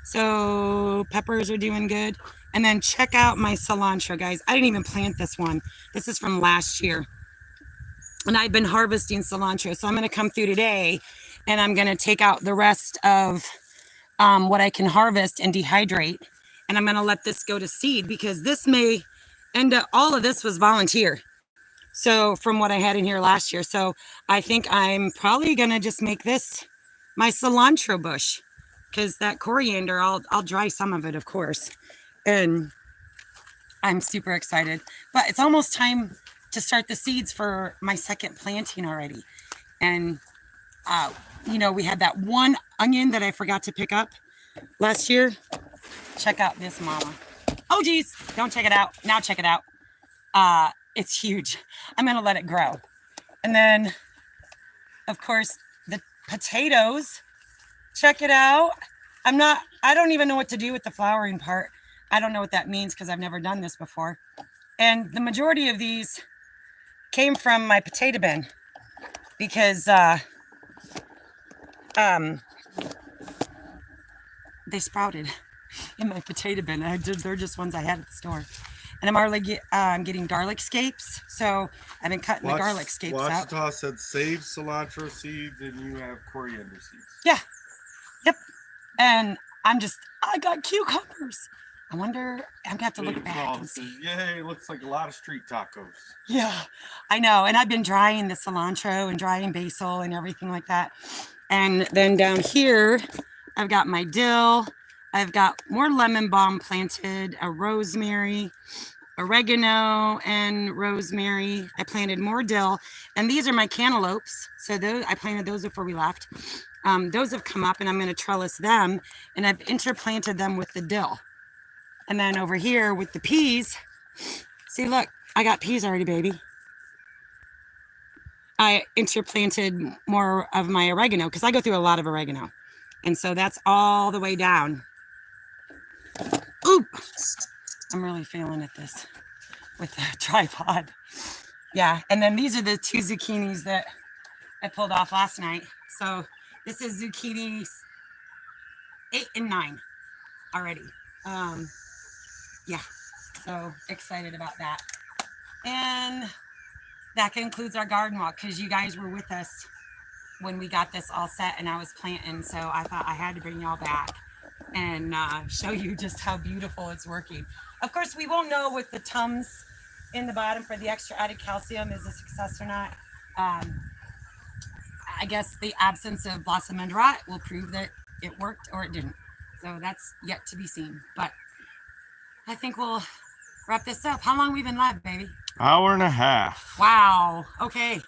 So peppers are doing good. And then check out my cilantro, guys. I didn't even plant this one. This is from last year. And I've been harvesting cilantro. So I'm going to come through today and I'm going to take out the rest of what I can harvest and dehydrate. And I'm going to let this go to seed because this may end up, all of this was volunteer. So from what I had in here last year. So I think I'm probably going to just make this my cilantro bush because that coriander, I'll dry some of it, of course. And I'm super excited. But it's almost time to start the seeds for my second planting already. And, you know, we had that one onion that I forgot to pick up last year. Check out this mama. Oh, geez. Don't check it out. Now check it out. It's huge. I'm going to let it grow. And then, of course, the potatoes. Check it out. I don't even know what to do with the flowering part. I don't know what that means because I've never done this before. And the majority of these came from my potato bin because they sprouted in my potato bin. They're just ones I had at the store. And I'm already getting garlic scapes. So I've been cutting the garlic scapes out. Wachita said save cilantro seeds and you have coriander seeds. Yeah. Yep. And I got cucumbers. I wonder, I'm gonna have to look back and see. Yay, looks like a lot of street tacos. Yeah, I know. And I've been drying the cilantro and drying basil and everything like that. And then down here, I've got my dill. I've got more lemon balm planted, a rosemary, oregano, and rosemary. I planted more dill. And these are my cantaloupes. So those I planted those before we left. Those have come up and I'm going to trellis them. And I've interplanted them with the dill. And then over here with the peas, see, look, I got peas already, baby. I interplanted more of my oregano because I go through a lot of oregano. And so that's all the way down. Oop! I'm really failing at this with the tripod. Yeah, and then these are the 2 zucchinis that I pulled off last night. So this is zucchini 8 and 9 already. Yeah, so excited about that. And that concludes our garden walk because you guys were with us when we got this all set and I was planting. So I thought I had to bring y'all back and show you just how beautiful it's working. Of course, we won't know with the Tums in the bottom for the extra added calcium is a success or not. I guess the absence of blossom end rot will prove that it worked or it didn't. So that's yet to be seen. But I think we'll wrap this up. How long have we been live, baby? Hour and a half. Wow. Okay.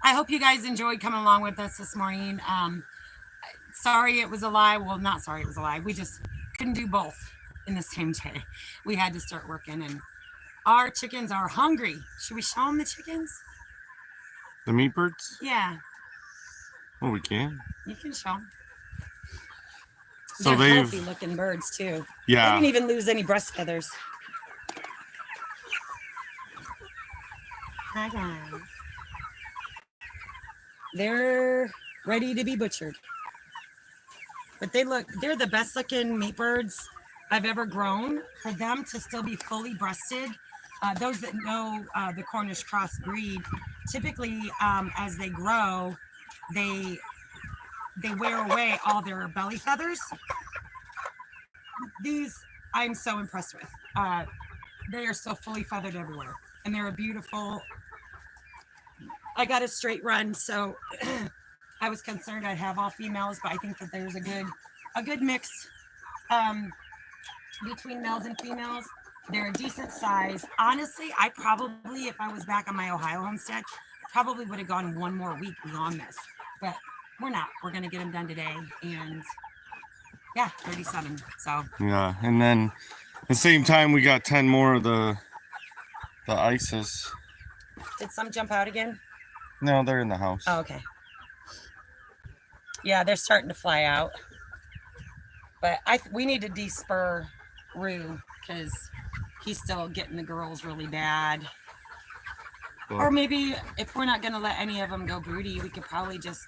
I hope you guys enjoyed coming along with us this morning. Sorry it was a lie. Well, not sorry it was a lie. We just couldn't do both in the same day. We had to start working and our chickens are hungry. Should we show them the chickens? The meat birds? Yeah. Oh, we can. You can show them. So They're healthy looking birds too. Yeah. They didn't even lose any breast feathers. Hi guys. They're ready to be butchered. But they're the best looking meat birds I've ever grown. For them to still be fully breasted, those that know the Cornish cross breed, typically as they grow, they wear away all their belly feathers. These I'm so impressed with. They are so fully feathered everywhere. And they're a beautiful, I got a straight run, so I was concerned I'd have all females, but I think that there's a good mix between males and females. They're a decent size. Honestly, I probably, if I was back on my Ohio homestead, probably would have gone one more week beyond this, but we're not. We're going to get them done today. And yeah, 37. So Yeah. And then at the same time, we got 10 more of the ISIS. did some jump out again? No, they're in the house. Oh, okay. Yeah, they're starting to fly out. But we need to despur Rue because he's still getting the girls really bad. Or maybe if we're not going to let any of them go broody, we could probably just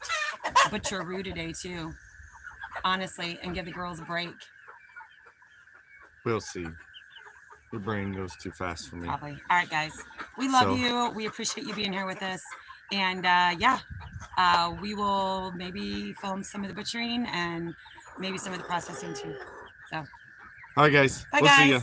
butcher Rue today too, honestly, and give the girls a break. We'll see. Your brain goes too fast for me. Probably. All right, guys. We love you. We appreciate you being here with us. And we will maybe film some of the butchering and maybe some of the processing too. So, All right, guys. bye, We'll guys. see you.